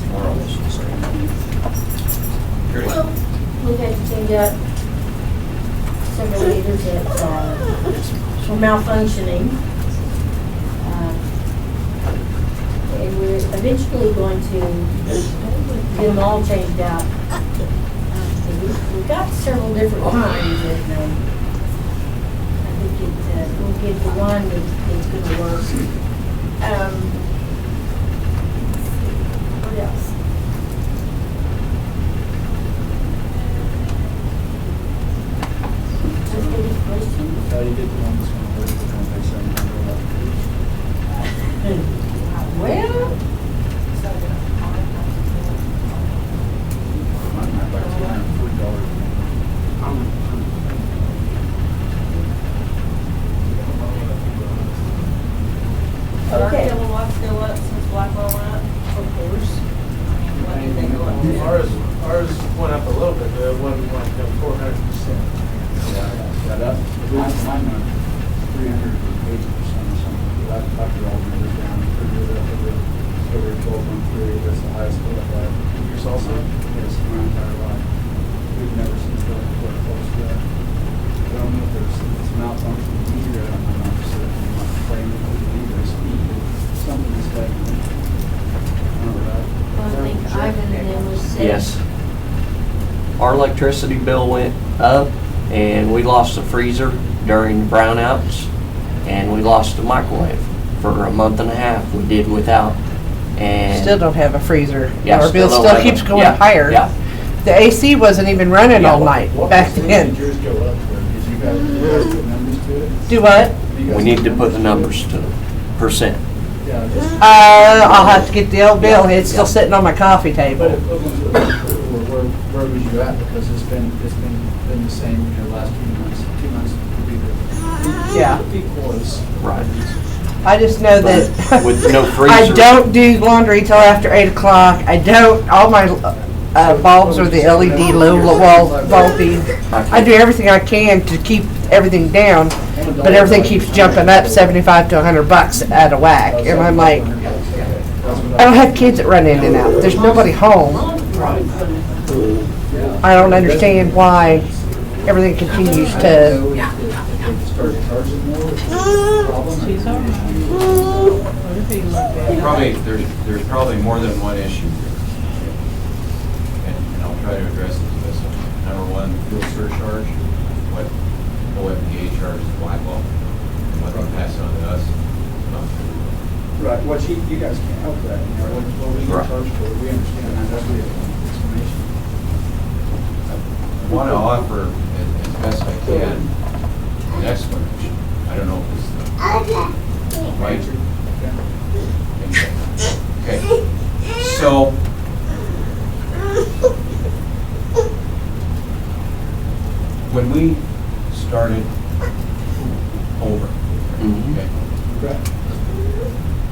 Tomorrow. Rudy. We had to change out several meters that were malfunctioning. And we're eventually going to get them all changed out. We've got several different kinds, and I think we'll get the one that's going to work. What else? Any questions? How do you get the one that's going to work? We're going to pay $700. Well, Are our okay. kilowatts still up since Blackwell went up? Of course. What do you think it went to? Ours went up a little bit, but it wasn't like 400%. Got up. Mine went 380%. period, that's the highest bill I've had. Yours also? Yes, my entire life. We've never seen a bill quite close to that. I don't know if it's malfunction either, I'm not sure, I'm not claiming it either, it's either something's happening. Well, I think Ivan and them was saying. Yes. Our electricity bill went up, and we lost the freezer during brownouts, and we lost the microwave for a month and a half. We did without, and Still don't have a freezer. Yeah, Our bill still still don't have keeps a- going yeah, higher. yeah. The AC wasn't even running all night What back percentage then. did yours go up for? Did you guys put numbers to it? Do what? You guys we need to put put the numbers to percent. Yeah, just. I'll have to get the old bill. It's still Yeah. sitting on my coffee But table. equivalent to where was you at? Because it's been the same, last 2 months. 2 months would be the. Yeah. The peak was. Right. I just know that With no I freezer. don't do laundry till after 8 o'clock. I don't, all my bulbs are the LED low wall bulbing. I do everything I can to keep everything down, but everything keeps jumping up 75 to $100 out of whack. And I'm like, I don't have kids that run in and out. There's nobody home. I don't understand why everything continues to. Start charging more problems. Probably, there's probably more than one issue here. And I'll try to address it to this. Number one, fuel surcharge, what OFPA charges Blackwell, and what they pass on to us. Right, what you guys can't help that, what we get Right. charged for, we understand that, that's the explanation. I want to offer, as best I can, an explanation. I don't know if it's the right. Okay, so when we started over, okay,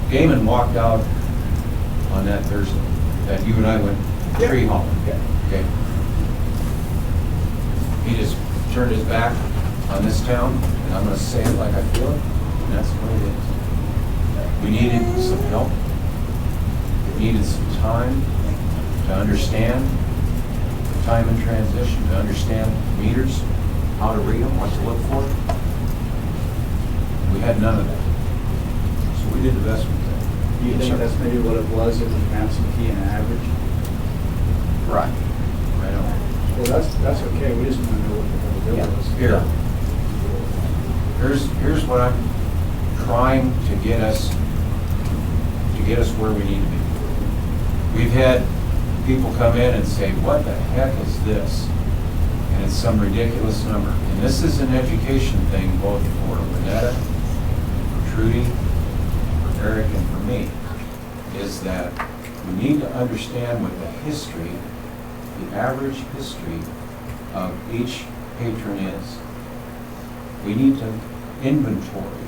Gaiman walked out on that Thursday, that you and I went tree hauling, okay? He just turned his back on this town, and I'm gonna say it like I feel it, and that's what it is. We needed some help. We needed some time to understand the time in transition, to understand meters, how to read them, what to look for. We had none of that. So we did the best we could. Do you think that's maybe what it was, it was an absentee and an average? Right. Right on. Well, that's okay, we just want to know what the bill was. Here. Here's what I'm trying to get us where we need to be. We've had people come in and say, what the heck is this? And it's some ridiculous number. And this is an education thing both for Renetta, for Trudy, for Eric, and for me, is that we need to understand what the history, the average history of each patron is. We need to inventory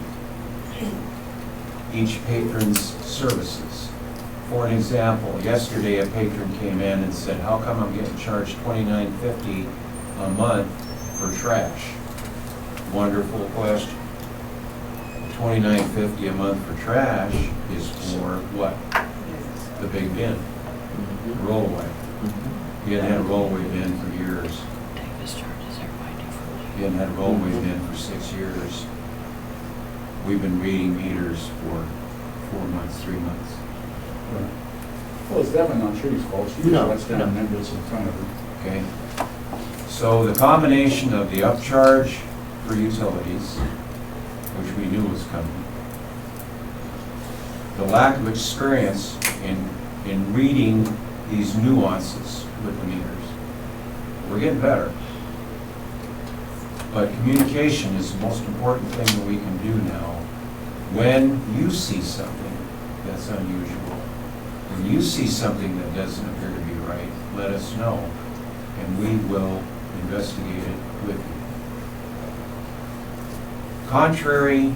each patron's services. For an example, yesterday a patron came in and said, how come I'm getting charged $29.50 a month for trash? Wonderful question. $29.50 a month for trash is for what? The big bin, rollaway. You hadn't had a rollaway bin for years. You hadn't had a rollaway bin for 6 years. We've been reading meters for 4 months, 3 months. Right. Well, it's definitely not Trudy's fault, she just lets down numbers in front of her. Okay? So the combination of the upcharge for utilities, which we knew was coming, the lack of experience in reading these nuances with the meters. We're getting better. But communication is the most important thing that we can do now. When you see something that's unusual, when you see something that doesn't appear to be right, let us know, and we will investigate it with you. Contrary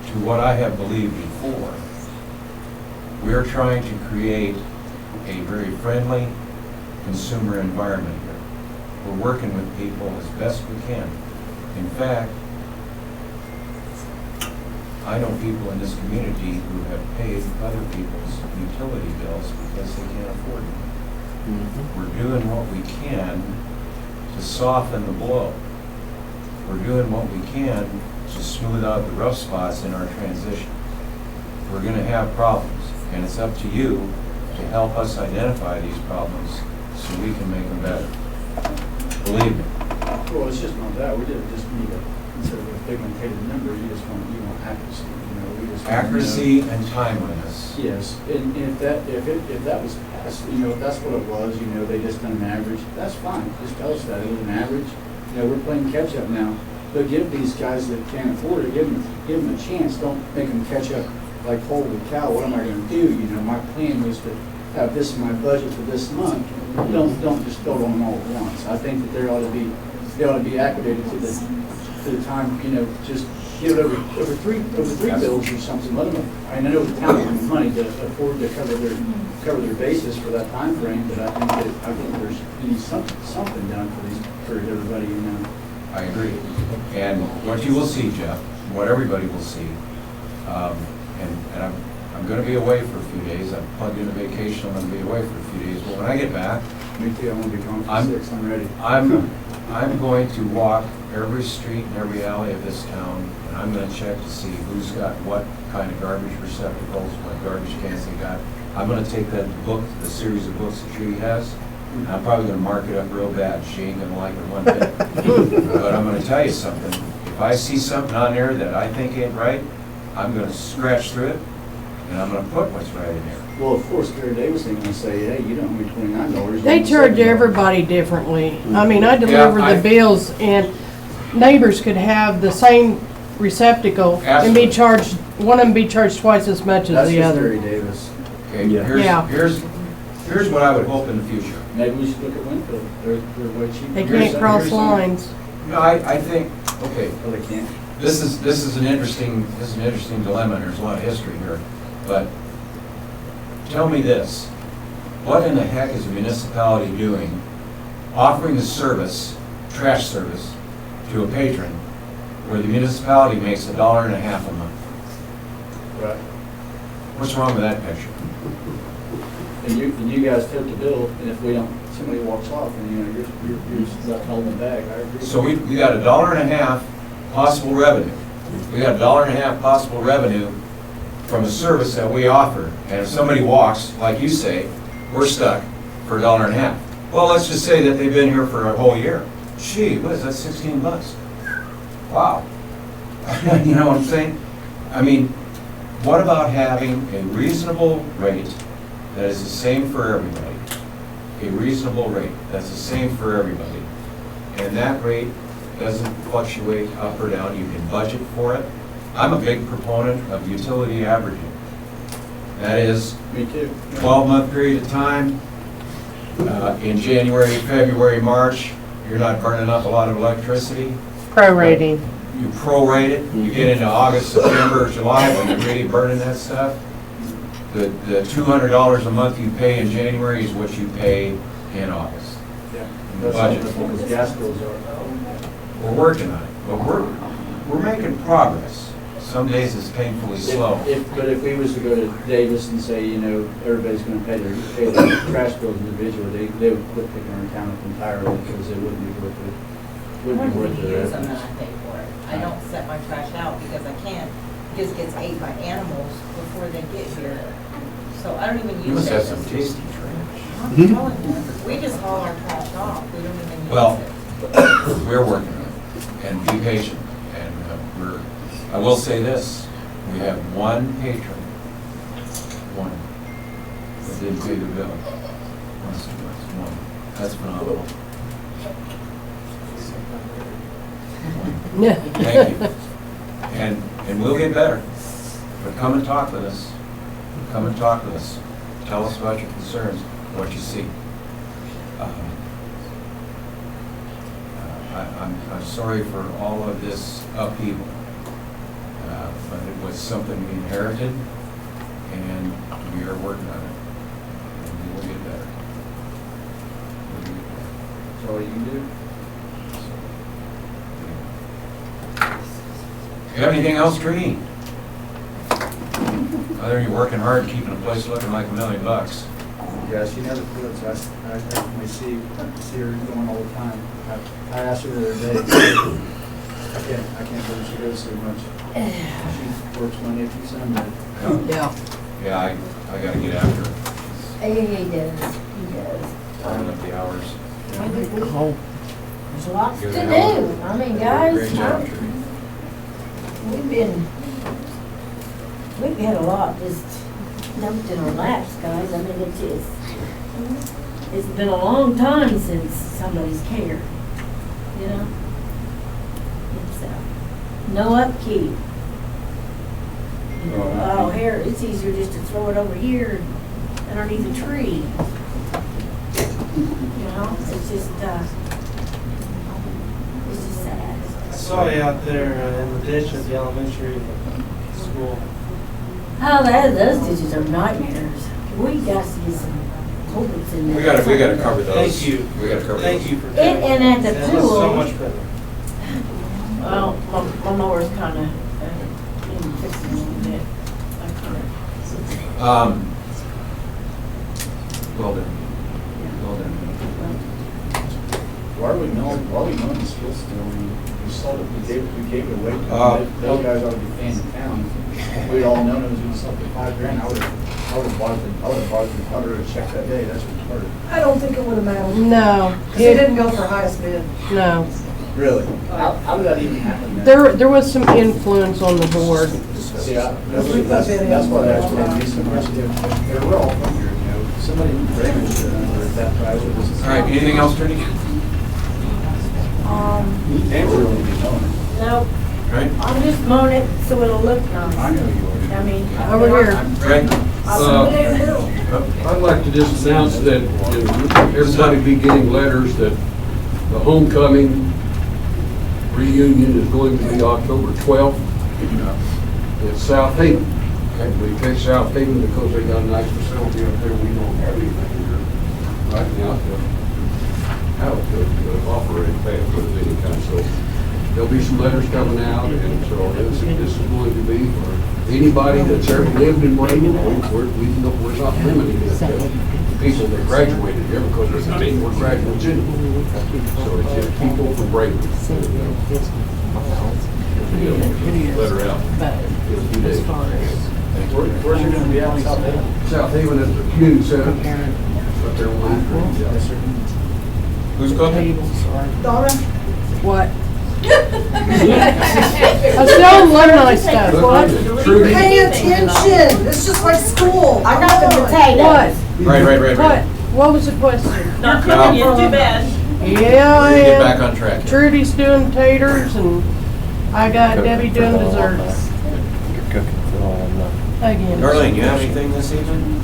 to what I have believed before, we're trying to create a very friendly consumer environment here. We're working with people as best we can. In fact, I know people in this community who have paid other people's utility bills because they can't afford them. We're doing what we can to soften the blow. We're doing what we can to smooth out the rough spots in our transition. We're gonna have problems, and it's up to you to help us identify these problems so we can make them better. Believe me. Well, it's just not that, we didn't just need a, instead of a pigmented number, you want accuracy, we just. Accuracy and timeliness. Yes, and if that was passed, if that's what it was, they just done an average, that's fine, just tell us that, it was an average, we're playing catch up now. But give these guys that can't afford it, give them a chance, don't make them catch up like, holy cow, what am I gonna do? My plan was to have this in my budget for this month, don't just build on them all at once. I think that they ought to be acclimated to the time, just give it over three bills or something. Let them. I know the town has money to afford to cover their basis for that time frame, but I think there's needs something done for everybody. I agree. And what you will see, Jeff, what everybody will see, and I'm going to be away for a few days. I'm plugged into vacation. I'm going to be away for a few days. But when I get back, me too. I'm going to be gone for 6. I'm ready. I'm going to walk every street and every alley of this town, and I'm going to check to see who's got what kind of garbage receptacles, what garbage cans they got. I'm going to take that book, the series of books that Judy has, and I'm probably going to mark it up real bad. She ain't going to like it one bit. But I'm going to tell you something. If I see something on there that I think ain't right, I'm going to scratch through it, and I'm going to put what's right in there. Well, of course, Gary Davis ain't going to say, hey, you don't owe me $29. They charge everybody differently. I mean, I deliver the bills, and neighbors could have the same receptacle and be charged, one of them be charged twice as much as the other. That's Gary Davis. Okay, here's what I would hope in the future. Maybe we should look at Winfield. They're way cheaper. They can't cross lines. No, I think, okay. Oh, they can't? This is an interesting dilemma, and there's a lot of history here. But tell me this, what in the heck is a municipality doing offering the service, trash service, to a patron where the municipality makes $1.50 a month? Right. What's wrong with that picture? And you guys took the bill, and if somebody walks off, and you're left holding the bag. I agree. So we got $1.50 possible revenue. We got $1.50 possible revenue from a service that we offer. And if somebody walks, like you say, we're stuck for $1.50. Well, let's just say that they've been here for a whole year. Gee, what is that, 16 bucks? Wow. You know what I'm saying? I mean, what about having a reasonable rate that is the same for everybody? A reasonable rate that's the same for everybody. And that rate doesn't fluctuate up or down. You can budget for it. I'm a big proponent of utility averaging. That is, me too. 12-month period of time. In January, February, March, you're not burning up a lot of electricity. Prorating. You prorate it. You get into August, September, July, when you're really burning that stuff. The $200 a month you pay in January is what you pay in August. Yeah. In the budget. Because gas bills are. We're working on it, but we're making progress. Some days it's painfully slow. But if we was to go to Davis and say, everybody's going to pay their trash bills individually, they would quit picking our town up entirely because it wouldn't be worth it. Wouldn't be worth Use them it. and I pay for it. I don't set my trash out because I can't. It gets ate by animals before they get here. So I don't even use it. You must have some tasty trash. I'm telling you, we just haul our trash off. We don't even use Well, it. we're working on it, and be patient. And I will say this, we have one patron, that didn't pay the bill. One. That's phenomenal. Thank you. And we'll get better. But come and talk with us. Come and talk with us. Tell us about your concerns, what you see. I'm sorry for all of this upheaval, but it was something we inherited, and we are working on it, and we will get better. That's all you can do. You have anything else, Trudy? Other you're working hard, keeping the place looking like $1 million. Yeah, she never quits. I definitely see her going all the time. I asked her the other day, I can't believe she goes so much. She works Monday through Sunday. Yeah. Yeah, I gotta get after her. He does, he does. Turning up the hours. There's lots to Give do. it a hell. I mean, guys, Great job, Trudy. we've had a lot just dumped in our laps, guys. I mean, it's been a long time since somebody's cared, you know? It's, no upkeep. You know, oh, here, it's easier just to throw it over here underneath a tree. You know, it's just sad. I saw you out there in the ditch at the elementary school. Oh, those ditches are nightmares. We got to get some culverts in there. We gotta cover those. Thank you. We gotta cover those. Thank you for It, and at the That looks pool. so much better. Well, my mower's kind of fixing a little bit. I kinda- Well done. Well done. Why are we mowing the school still? I mean, we sold it, we gave it away. Those guys ought to be paying the town. If we'd all known it was gonna sell for $5,000, I would've bought it, checked that day, that's what started. I don't think it would have mattered. No. Because they didn't go for highest bid. No. Really? How did that even happen? There was some influence on the board. See, that's what I asked for, these numbers, we're all from here, you know, somebody in Raymond should have known that price was. All right, anything else, Trudy? Amber will be knowing it. No, Right? I'm just mowing it so it'll look nice. I know you are. I mean. Over here. Greg? I'd like to just announce that everybody be getting letters that the homecoming reunion is going to be October 12th at South Haven. We picked South Haven because they got a nice facility up there. We don't have anything here right now to operate that with any kind. So there'll be some letters coming out, and so this is going to be for anybody that's ever lived in Raymond. We're not limiting it to people that graduated here because there's a team we're graduates in. So it's just people from Raymond. Letter out. Where's it gonna be at, South Haven? South Haven is the community center. Up there on Yes, sir. Who's cooking? Donna? What? I still alumni stuff. Pay attention. It's just like school. I got the potatoes. What? Right. What was the question? Not cooking is too bad. Yeah, I Get back am. on track. Trudy's doing taters and I got Debbie doing desserts. You're cooking for all of them. Again. Darlene, you have anything this evening?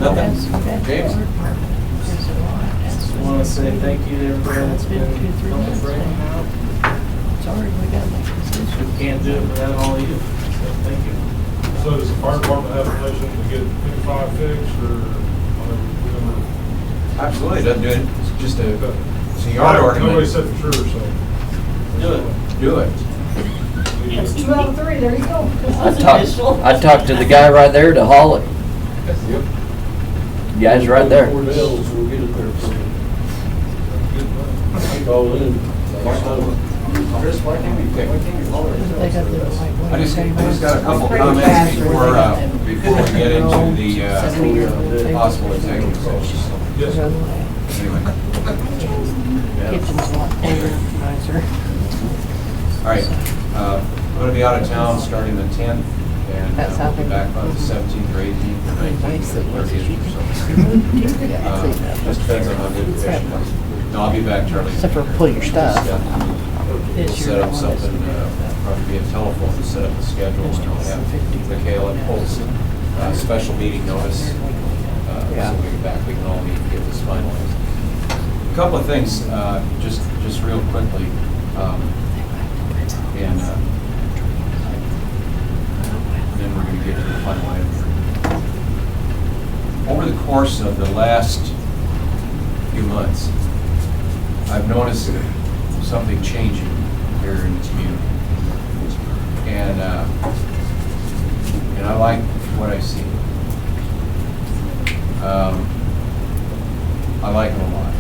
Nothing? James? Just want to say thank you to everybody that's been helping Raymond out. Sorry, we gotta make decisions. We can't do it without all of you, so thank you. So does the fire department have a motion to get 55 fixed or whatever? Absolutely, doesn't do it. It's just a yard Nobody ornament. said for sure, so. Do it. Do it. It's 2 out of 3, there you go. I'd talk to the guy right there to haul it. Yep. Guy's right there. 4 bells, we'll get it there for you. Call in. Chris, why can't we call it? I just got a couple comments before we get into the possible executive session. Yes. Anyway. Kitchen's a lot cleaner, nicer. All right, I'm going to be out of town starting the 10th, and we'll be back on the 17th or 18th or 19th or 30th or something. Just depends on how good the fishing is. No, I'll be back, Charlie. Except for pull your stuff. We'll set up something, probably via telephone to set up the schedule, and I'll have Michaela post a special meeting notice. So when we get back, we can all meet and get this finalized. A couple of things, just real quickly. And then we're going to get to the final item. Over the course of the last few months, I've noticed something changing here in the community. And I like what I see. I like it a lot.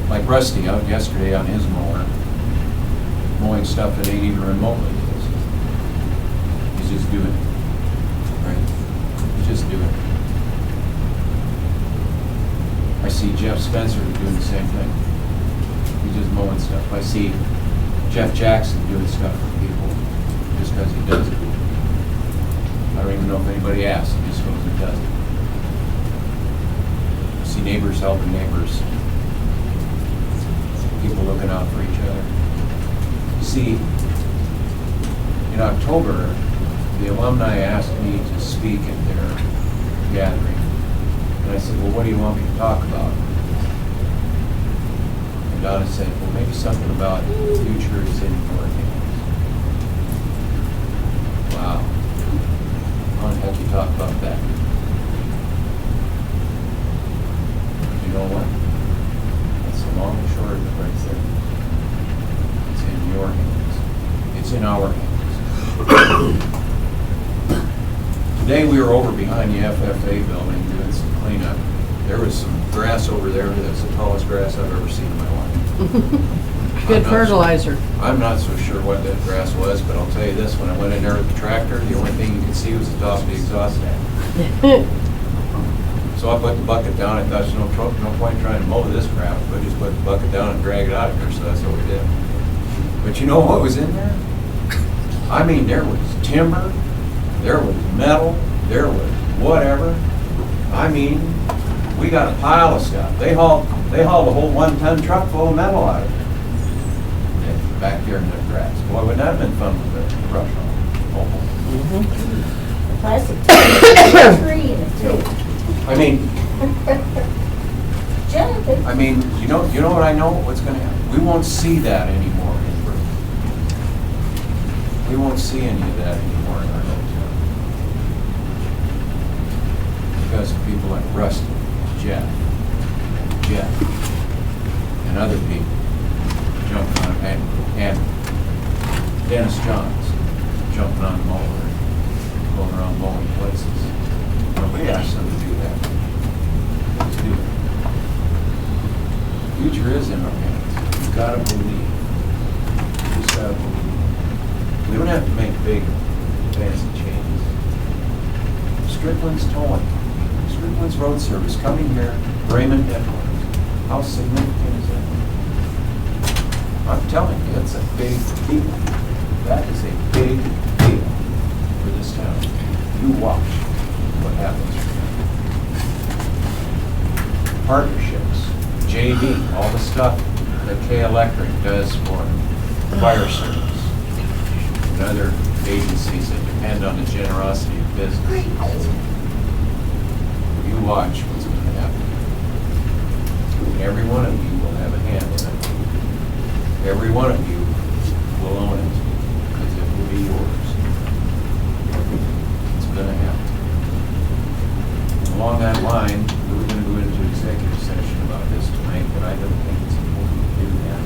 Like Rusty out yesterday on his mower, mowing stuff that ain't even remotely his. He's just doing it, right? He's just doing it. I see Jeff Spencer doing the same thing. He's just mowing stuff. I see Jeff Jackson doing stuff for people just because he does it. I don't even know if anybody asks, he just goes and does it. I see neighbors helping neighbors. People looking out for each other. You see, in October, the alumni asked me to speak at their gathering. And I said, well, what do you want me to talk about? And Donna said, well, maybe something about the future is in your hands. Wow. How the heck you talk about that? You know what? That's the long and short of it right there. It's in your hands. It's in our hands. Today we were over behind the FFA building doing some cleanup. There was some grass over there that's the tallest grass I've ever seen in my life. Good fertilizer. I'm not so sure what that grass was, but I'll tell you this, when I went in there with the tractor, the only thing you could see was the top of the exhaust fan. So I put the bucket down. I thought there's no point trying to mow this crap. We'll just put the bucket down and drag it out of here, so that's what we did. But you know what was in there? I mean, there was timber, there was metal, there was whatever. I mean, we got a pile of stuff. They hauled a whole 1-ton truck full of metal out of it. Back there in the grass. Boy, wouldn't that have been fun with the brush on? Plastic tree in it too. I mean, Jonathan. I mean, you know what I know? What's going to happen? We won't see that anymore in Britain. We won't see any of that anymore in our hometown. Because of people like Rusty, Jeff, and other people jumping on, and Dennis Johns jumping on the mower and going around mowing places. Nobody asked them to do that. Let's do it. The future is in our hands. You've got to believe. You just got to believe. We don't have to make big, fancy changes. Strickland's towing. Strickland's road service coming here, Raymond headquarters. How significant is that? I'm telling you, it's a big deal. That is a big deal for this town. You watch what happens. Partnerships, JD, all the stuff that K Electric does for fire service and other agencies that depend on the generosity of business. You watch what's going to happen. And every one of you will have a hand in it. Every one of you will own it, because it will be yours. It's going to happen. Along that line, we were going to go into executive session about this tonight, but I don't think it's important to do that.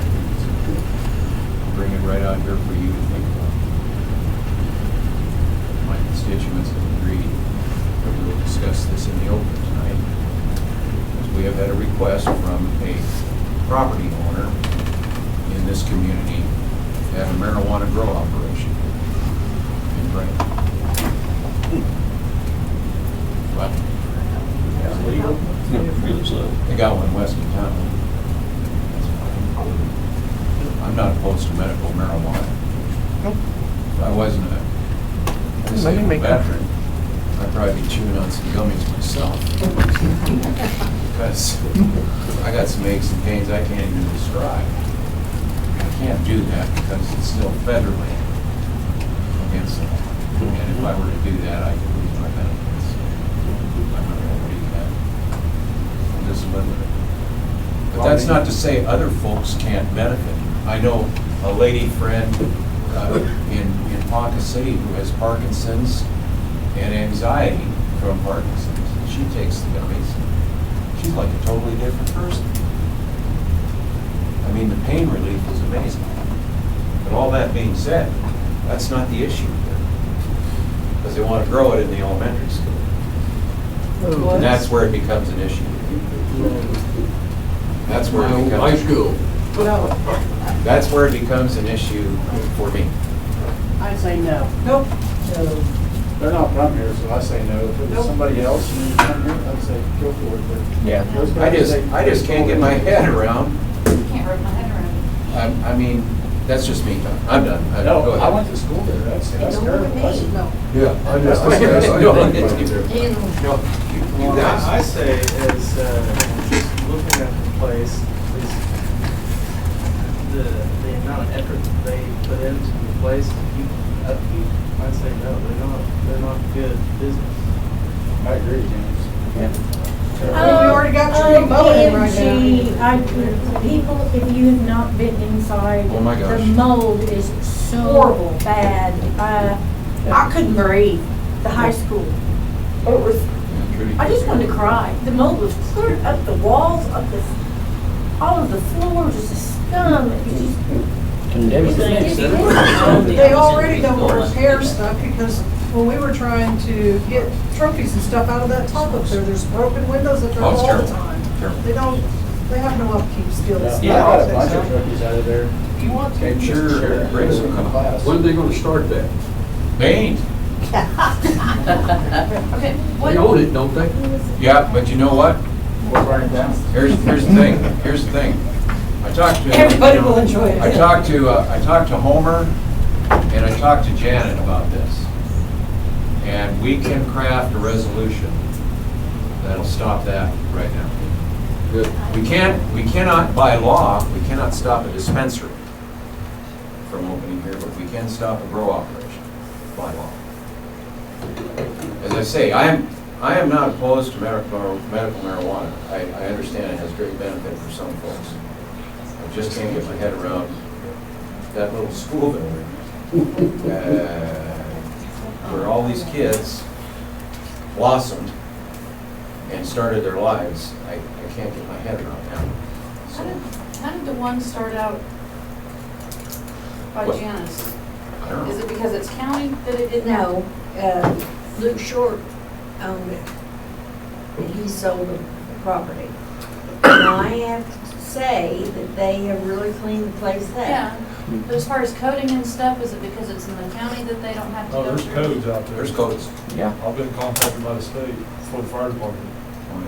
I'll bring it right out here for you to think about. My constituents have agreed that we will discuss this in the open tonight, because we have had a request from a property owner in this community to have a marijuana grow operation in Brighton. Well, yeah, legal. They got one west of town. That's fine. I'm not opposed to medical marijuana. If I wasn't a disabled veteran, I'd probably be chewing on some gummies myself. Because I got some aches and pains I can't even describe. I can't do that because it's still federally against it. And if I were to do that, I could lose my benefits. I'm not going to do that. I'm just limited. But that's not to say other folks can't benefit. I know a lady friend in Ponca City who has Parkinson's and anxiety from Parkinson's. She takes the gummies. She's like a totally different person. I mean, the pain relief is amazing. But all that being said, that's not the issue here. The because they want to grow it in the elementary school. And that's where it becomes an issue. That's where it becomes. High school. That's where it becomes an issue for me. I say no. Nope. They're not from here, so I say no. If it was somebody else and you come here, I'd say go for it. But Yeah. those guys, I just can't get my head around. Can't wrap my head around it. I mean, that's just me, Tom. I'm done. Go No, I ahead. went to school there. That's terrible. No. Yeah. I just, No, you Well, guys. I say is, just looking at the place, is the amount of effort that they put into the place to keep upkeep, I'd say no, they're not good business. I agree, James. We already got your mowing right now. OMG, people, if you have not been inside, Oh my gosh. the mold is so Horrible. bad. I couldn't breathe. The high school. It was, I just wanted to cry. The mold was cleared up the walls, all of the floors, just a scum. It was just, They already don't repair stuff because when we were trying to get trophies and stuff out of that top up there, there's broken windows that are Oh, it's all the terrible. time. Terrible. They have no upkeep skills. Yeah, I got a bunch of trophies out of there. If you want to. I'm sure Grace will come. When are they gonna start that? They ain't. Okay, They own it, don't they? Yeah, but you know what? We'll burn it down. Here's the thing. Here's the thing. I talked to. Everybody will enjoy it. I talked to Homer and I talked to Janet about this. And we can craft a resolution that'll stop that right now. Good. We cannot, by law, we cannot stop a dispensary from opening here, but we can stop a grow operation by law. As I say, I am not opposed to medical marijuana. I understand it has great benefit for some folks. I just can't get my head around that little school building. Where all these kids blossomed and started their lives, I can't get my head around that. how did the one start out by What? Janice? I don't Is know. it because it's county that it didn't? no, Luke Short owned it. And he sold the property. And I have to say that they have really cleaned the place up. Yeah, but as far as coding and stuff, is it because it's in the county that they don't have to Oh, go there's through? codes out there. There's codes. Yeah. I've been contacted by the state for the fire department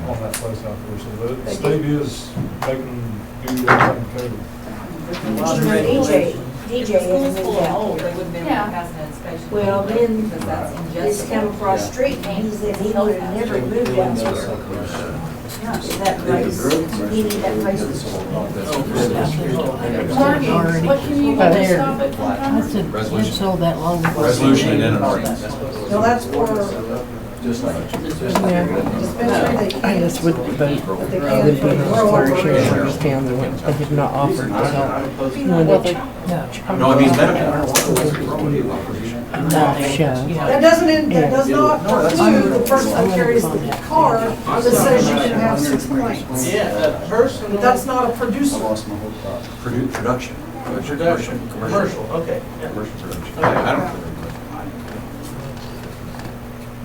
on that place out there, so the They state is making them do everything coded. DJ If the has school's moved full of out mold, here. they wouldn't be able to Yeah. pass an inspection. Well, then, Because that's He's ingestible. come across the street and he said he would have never moved out here. That place, he needed that place to Margie, what can you do to stop it from I coming? said, Resolution. it's sold that long ago. Resolution and then an ordinance. No, that's for Just like, dispensary, they I can't. just would vote, But they would can't be for the grow fire operation. sheriff's town, they have not offered to help. No, it means medical. That does not preclude the person that carries the car that says you can have 6 planes. Yeah, that person. But that's not a producer. I lost my whole thought. Production. Commercial, okay. Yeah. Commercial production. I don't.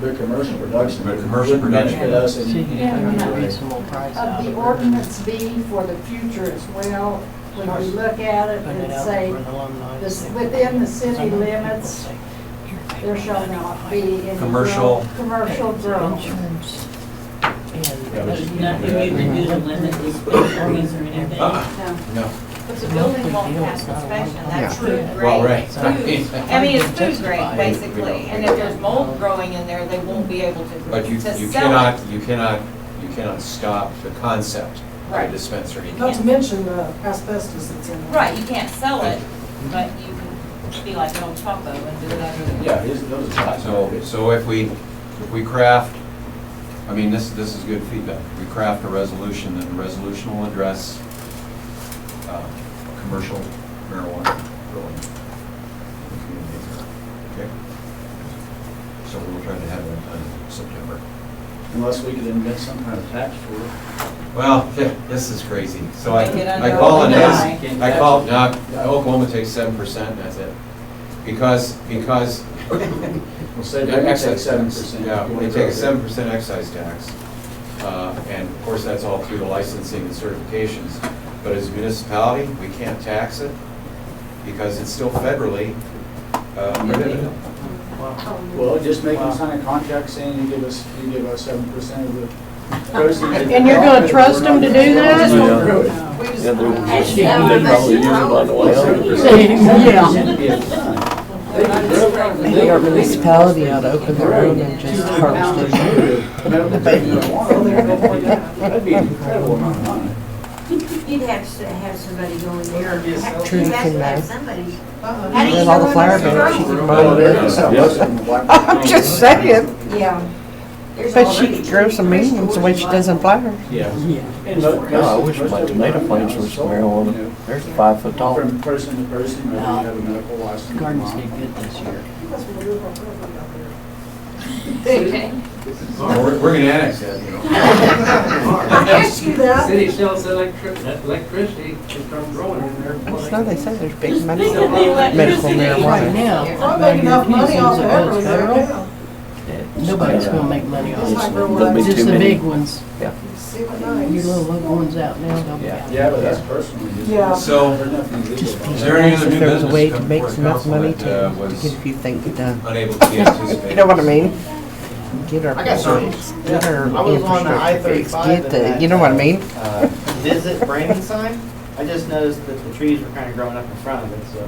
Their commercial production. But commercial wouldn't benefit production. us any. Reasonable price out the there. ordinance be for the future as well, when we look at it Put it and out say, for an alumni. within the city limits, there shall not be any Commercial. commercial grow. Insurance. There's nothing you can do to limit these permits or anything. No. But the building won't pass inspection, that's food grade. Well, right. Food. I mean, it's food grade, basically, and if there's mold growing in there, they won't be able to But you sell it. cannot stop the concept of a Right. dispensary. Not to mention the asbestos that's in there. Right, you can't sell it, but you can be like an old Chopo and do it under the. Yeah, those are. So if we craft, I mean, this is good feedback. We craft a resolution, and the resolution will address commercial marijuana growing in the community. Okay? So we'll try to have that done in September. Unless we could invent some kind of tax for it. Well, this is crazy. So Make it I under call it OPI. Oklahoma takes 7%, that's it. Because We'll say Yeah, they take excise 7%. tax. Yeah, they take a 7% excise tax. And of course, that's all through the licensing and certifications. But as a municipality, we can't tax it because it's still federally prohibited. Well, just make them sign a contract saying you give us 7% of the proceeds. And you're gonna trust them to do that? Yeah, they probably use them on the way home. Maybe our municipality ought to open their own and just harvest it. That'd be an incredible amount of money. You'd have to have somebody go in there. Trudy You'd have can to have know. somebody. With all the flower beds, she can buy it. I'm just saying. Yeah. There's But she already- could grow some onions the way she does in flowers. Yeah. Oh, I wish my tomato plants was marijuana. They're 5 foot tall. From person to person, whether you have a medical license. Gardens did good this year. Well, we're gonna annex that, you know. Ask you that. City sells electricity to start growing in there. That's not, they say there's big money They in let medical Right marijuana. now. I make enough money off of everything Federal, right now. nobody's gonna make money off It's not it. real There'll be Just too the many. big ones. See what Your nice. little ones out now, they'll be out. Yeah, but that's personally. Yeah. So, There's nothing illegal Just about be it. Is there any nice other if new there was a business way to come make before enough council money that, to was get a few things done. unable to be anticipated? You know what I mean? Get our I got some. bridges, get our I was on the infrastructure fixed, I-35 get and the, that, you know what I mean? Visit Brandon sign. I just noticed that the trees were kind of growing up in front of it, so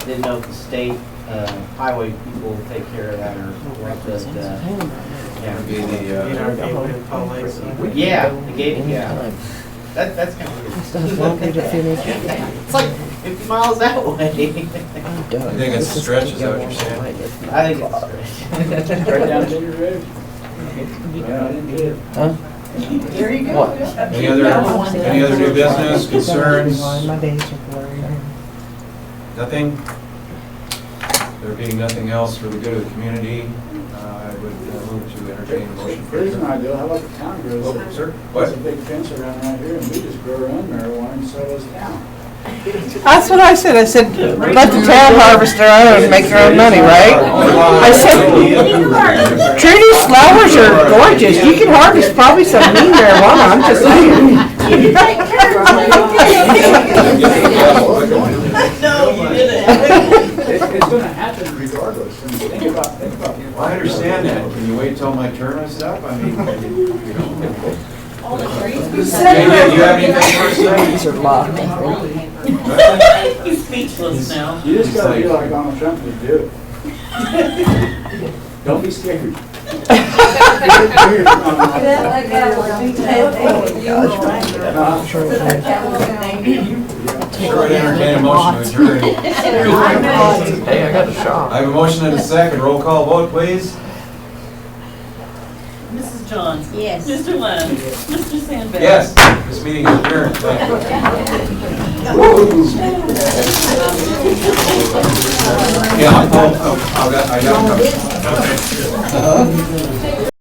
didn't know if the state highway people will take care of that or what. But That would be the, You know, gateway to Paul Lake sign. yeah, the gate. Yeah, that's kind of weird. Stuff longer to finish. It's like 50 miles that way. I think it's a stretch, is that what you're saying? I think it's strange. Right down to your road. Yeah, I didn't get it. Huh? There you go. What? Any other new business, concerns? My days are blurry. Nothing? There being nothing else for the good of the community, I would move to entertain a motion for Here's an adjournment. idea, how about the town grows? Oh, sir? There's a What? big fence around right here, and we just grow our own marijuana and sell those down. That's what I said. I said, let the town harvest their own, make their own money, right? I said, Trudy's flowers are gorgeous. You can harvest probably some mean marijuana. I'm just saying. No, you didn't. It's gonna happen regardless, and think about Well, I understand that. Can you wait till my turn and stuff? I mean, you know. Jay, do you have anything for us tonight? These are locked. He's speechless now. You just gotta be like Donald Trump and do it. Don't be scared. Sure, I'd entertain a motion to adjourn. Hey, I got a shot. I have a motion and a second. Roll call vote, please. Mrs. Johns. Yes. Mr. Lenz. Mr. Sandberg. Yes, this meeting is adjourned. Thank you. Yeah, I got them.